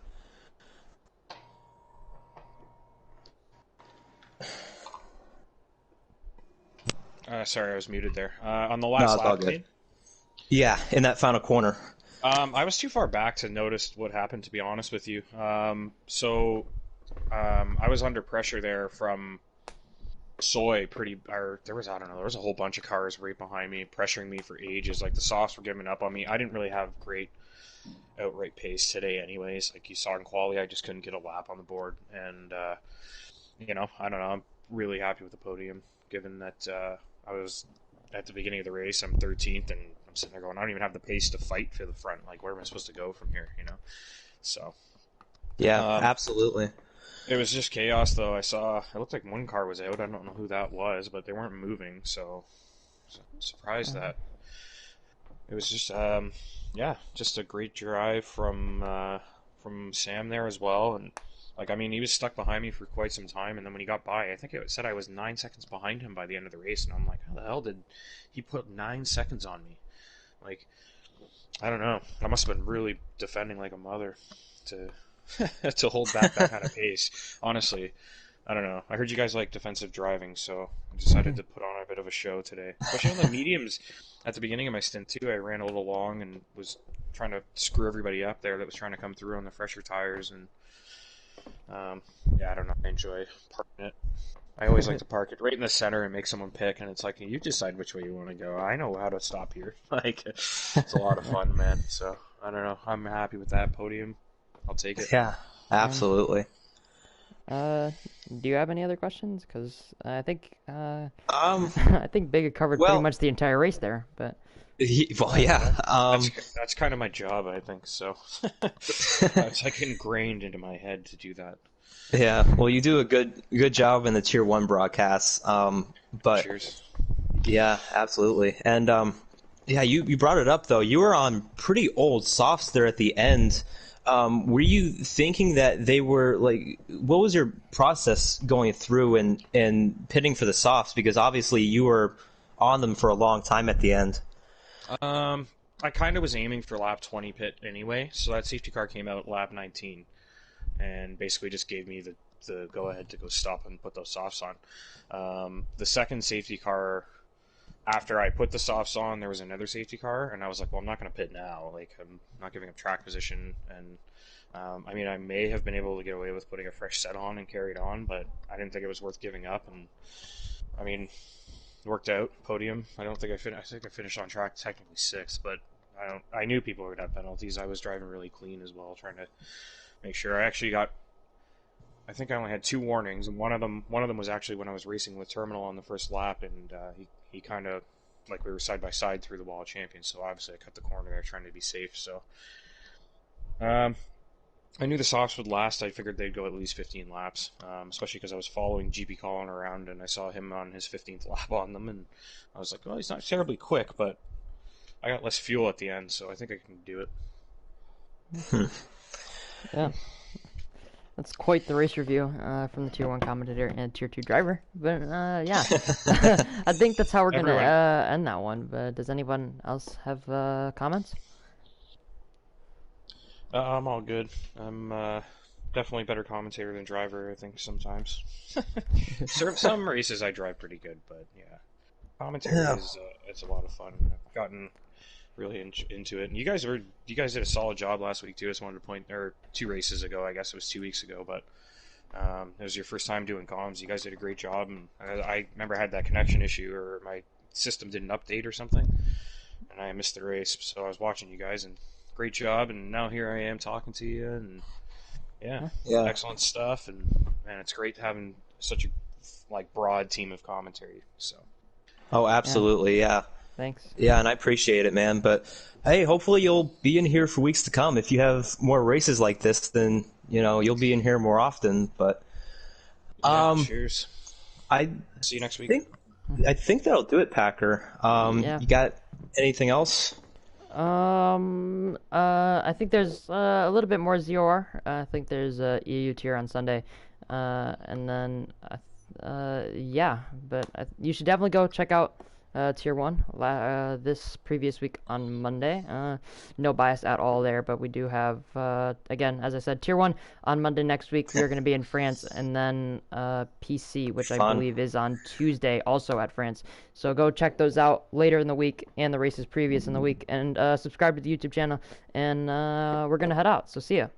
Sorry, I was muted there. On the last lap, yeah, in that final corner. I was too far back to notice what happened, to be honest with you. I was under pressure there from Soy there was a whole bunch of cars right behind me, pressuring me for ages. Like, the softs were giving up on me. I didn't really have great outright pace today anyways. Like you saw in quali, I just couldn't get a lap on the board. And, I don't know, I'm really happy with the podium, given that I was, at the beginning of the race, I'm 13th, and I'm sitting there going, I don't even have the pace to fight for the front. Like, where am I supposed to go from here, So. Yeah, absolutely. It was just chaos, though. It looked like one car was out. I don't know who that was, but they weren't moving, so Surprised that it was just yeah, just a great drive from Sam there as well. And like, I mean, he was stuck behind me for quite some time, and then when he got by, I think it said I was 9 seconds behind him by the end of the race, and I'm like, how the hell did he put 9 seconds on me? Like, I don't know. I must have been really defending like a mother to to hold back that kind of pace. Honestly, I don't know. I heard you guys like defensive driving, so I decided to put on a bit of a show today. Especially on the mediums. At the beginning of my stint too, I ran a little long and was trying to screw everybody up there that was trying to come through on the fresher tires. And yeah, I don't know. I enjoy parking it. I always like to park it right in the center and make someone pick, and it's like, you decide which way you want to go. I know how to stop here. Like, it's a lot of fun, man. So I don't know. I'm happy with that podium. I'll take it. Yeah, absolutely. Do you have any other questions? Because I think Um, I think Big had covered well- pretty much the entire race there. But well, yeah. That's kind of my job, I think. So it's like ingrained into my head to do that. Yeah. Well, you do a good job in the Tier 1 broadcasts. But Cheers. yeah, absolutely. And yeah, you brought it up though. You were on pretty old softs there at the end. Were you thinking that they were like, what was your process going through and pitting for the softs? Because obviously you were on them for a long time at the end. I kind of was aiming for lap 20 pit anyway, so that safety car came out at lap 19, and basically just gave me the go ahead to go stop and put those softs on. The second safety car, after I put the softs on, there was another safety car, and I was like, well, I'm not going to pit now. Like, I'm not giving up track position, and I mean, I may have been able to get away with putting a fresh set on and carried on, but I didn't think it was worth giving up, and I mean, it worked out. Podium. I don't think I finished. I think I finished on track technically sixth, but I knew people were going to have penalties. I was driving really clean as well, trying to make sure. I actually got. I think I only had 2 warnings, and one of them was actually when I was racing with Terminal on the first lap, and he kind of, like, we were side by side through the wall of champions, so obviously I cut the corner there trying to be safe. So I knew the softs would last. I figured they'd go at least 15 laps, especially because I was following GP Colin around, and I saw him on his 15th lap on them, and I was like, well, he's not terribly quick, but I got less fuel at the end, so I think I can do it. yeah, that's quite the race review from the Tier 1 commentator and Tier 2 driver. But yeah, I think that's how we're gonna end that one. But does anyone else have comments? I'm all good. I'm definitely better commentator than driver, I think, sometimes. Some races I drive pretty good, but yeah. Commentary is it's a lot of fun. I've gotten really into it. And you guys did a solid job last week, too. I just wanted to point, or 2 races ago, I guess it was 2 weeks ago, but it was your first time doing comms. You guys did a great job, and I remember I had that connection issue, or my system didn't update or something, and I missed the race, so I was watching you guys, and great job, and now here I am talking to you, and yeah. Excellent stuff, and man, it's great having such a broad team of commentary. So. Oh, absolutely, yeah. Thanks. Yeah, and I appreciate it, man. But hey, hopefully you'll be in here for weeks to come. If you have more races like this, then you'll be in here more often. But cheers. See you next week. I think that'll do it, Packer. You got anything else? I think there's a little bit more ZOR. I think there's EU tier on Sunday, and then yeah. But you should definitely go check out Tier 1 this previous week on Monday. No bias at all there, but we do have, again, as I said, Tier 1 on Monday next week. We're going to be in France, and then PC, which I believe is on Tuesday, also at France. So go check those out later in the week and the races previous in the week, and subscribe to the YouTube channel, and we're going to head out. So see ya.